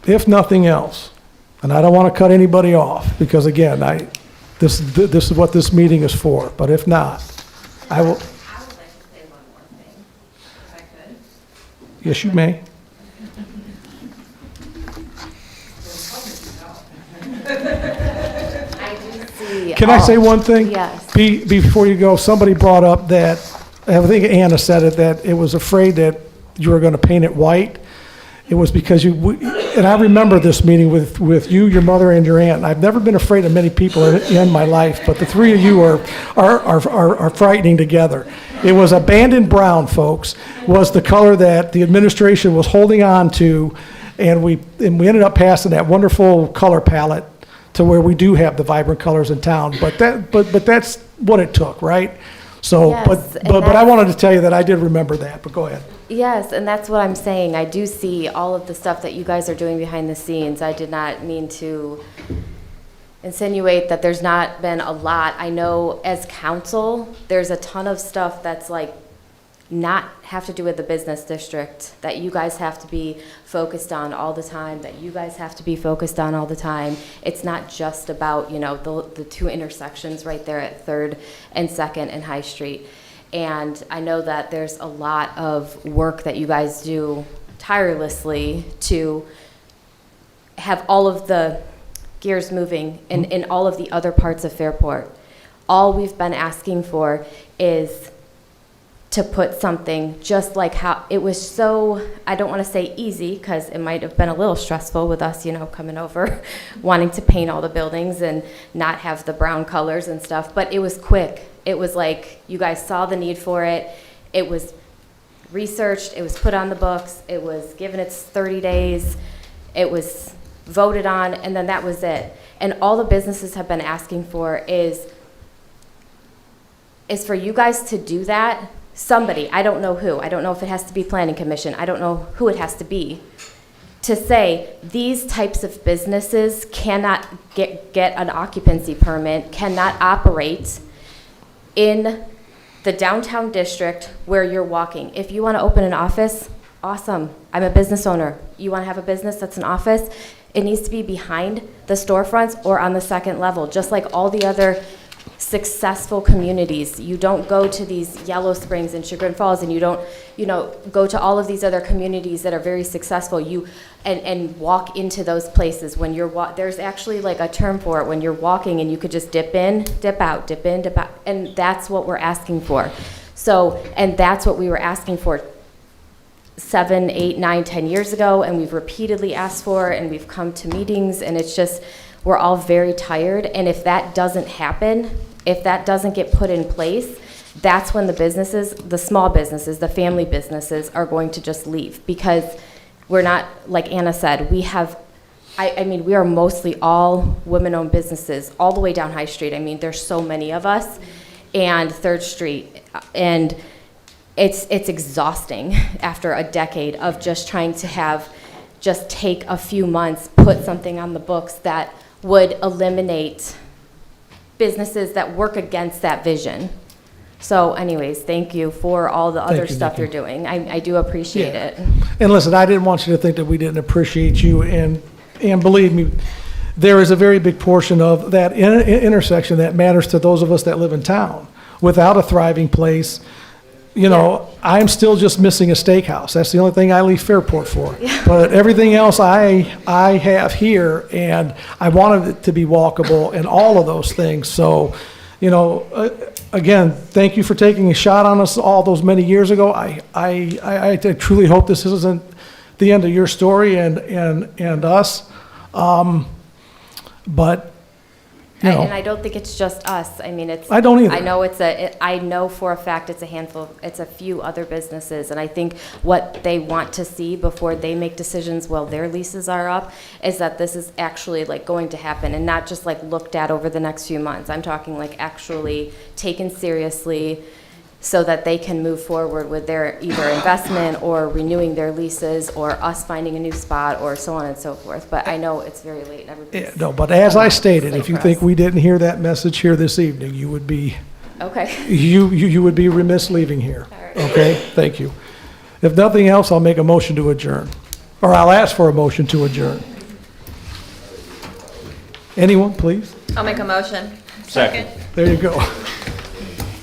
If nothing else, and I don't want to cut anybody off, because again, this is what this meeting is for, but if not, I will. I would like to say one more thing, if I could. Yes, you may. Can I say one thing? Yes. Before you go, somebody brought up that, I think Anna said it, that it was afraid that you were going to paint it white. It was because and I remember this meeting with you, your mother, and your aunt. I've never been afraid of many people in my life, but the three of you are frightening together. It was abandoned brown, folks, was the color that the administration was holding on to, and we ended up passing that wonderful color palette to where we do have the vibrant colors in town. But that's what it took, right? So, Yes, but I wanted to tell you that I did remember that. But go ahead. Yes, and that's what I'm saying. I do see all of the stuff that you guys are doing behind the scenes. I did not mean to insinuate that there's not been a lot. I know as council, there's a ton of stuff that's like not have to do with the business district that you guys have to be focused on all the time, that you guys have to be focused on all the time. It's not just about, you know, the two intersections right there at 3rd and 2nd and High Street. And I know that there's a lot of work that you guys do tirelessly to have all of the gears moving in all of the other parts of Fairport. All we've been asking for is to put something just like how it was so, I don't want to say easy, because it might have been a little stressful with us, you know, coming over, wanting to paint all the buildings and not have the brown colors and stuff, but it was quick. It was like you guys saw the need for it. It was researched, it was put on the books, it was given its 30 days, it was voted on, and then that was it. And all the businesses have been asking for is for you guys to do that. Somebody, I don't know who, I don't know if it has to be planning commission, I don't know who it has to be, to say these types of businesses cannot get an occupancy permit, cannot operate in the downtown district where you're walking. If you want to open an office, awesome. I'm a business owner. You want to have a business that's an office? It needs to be behind the storefronts or on the 2nd level, just like all the other successful communities. You don't go to these Yellow Springs and Chagrin Falls, and you don't, you know, go to all of these other communities that are very successful. You and walk into those places when you're there's actually like a term for it when you're walking, and you could just dip in, dip out, dip in, dip out, and that's what we're asking for. So, and that's what we were asking for 7, 8, 9, 10 years ago, and we've repeatedly asked for, and we've come to meetings, and it's just, we're all very tired. And if that doesn't happen, if that doesn't get put in place, that's when the businesses, the small businesses, the family businesses are going to just leave, because we're not, like Anna said, we have, I mean, we are mostly all women-owned businesses all the way down High Street. I mean, there's so many of us, and 3rd Street, and it's exhausting after a decade of just trying to just take a few months, put something on the books that would eliminate businesses that work against that vision. So anyways, thank you for all the other stuff you're doing. I do appreciate it. And listen, I didn't want you to think that we didn't appreciate you, and believe me, there is a very big portion of that intersection that matters to those of us that live in town. Without a thriving place, you know, I'm still just missing a steakhouse. That's the only thing I leave Fairport for. Yeah. But everything else I have here, and I wanted it to be walkable and all of those things. So, you know, again, thank you for taking a shot on us all those many years ago. I truly hope this isn't the end of your story and us. But you know, And I don't think it's just us. I mean, it's. I don't either. I know I know for a fact it's a handful, it's a few other businesses. And I think what they want to see before they make decisions while their leases are up is that this is actually like going to happen, and not just like looked at over the next few months. I'm talking like actually taken seriously so that they can move forward with their either investment or renewing their leases or us finding a new spot or so on and so forth. But I know it's very late and everybody's. No, but as I stated, late if you for think us. we didn't hear that message here this evening, you would be, Okay. you would be remiss leaving here. Okay, thank you. If nothing else, I'll make a motion to adjourn, or I'll ask for a motion to adjourn. Anyone, please? I'll make a motion. Second. There you go.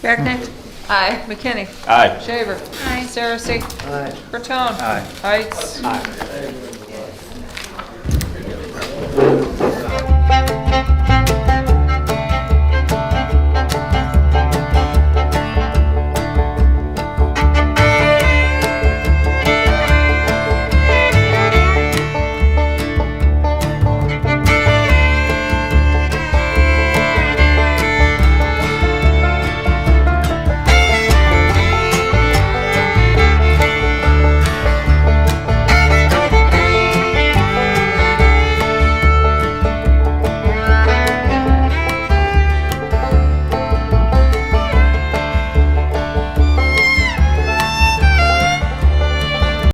Becknick? Aye. McKinney? Aye. Shaver? Aye. Saracen? Aye. Bertone? Aye. Heights? Aye.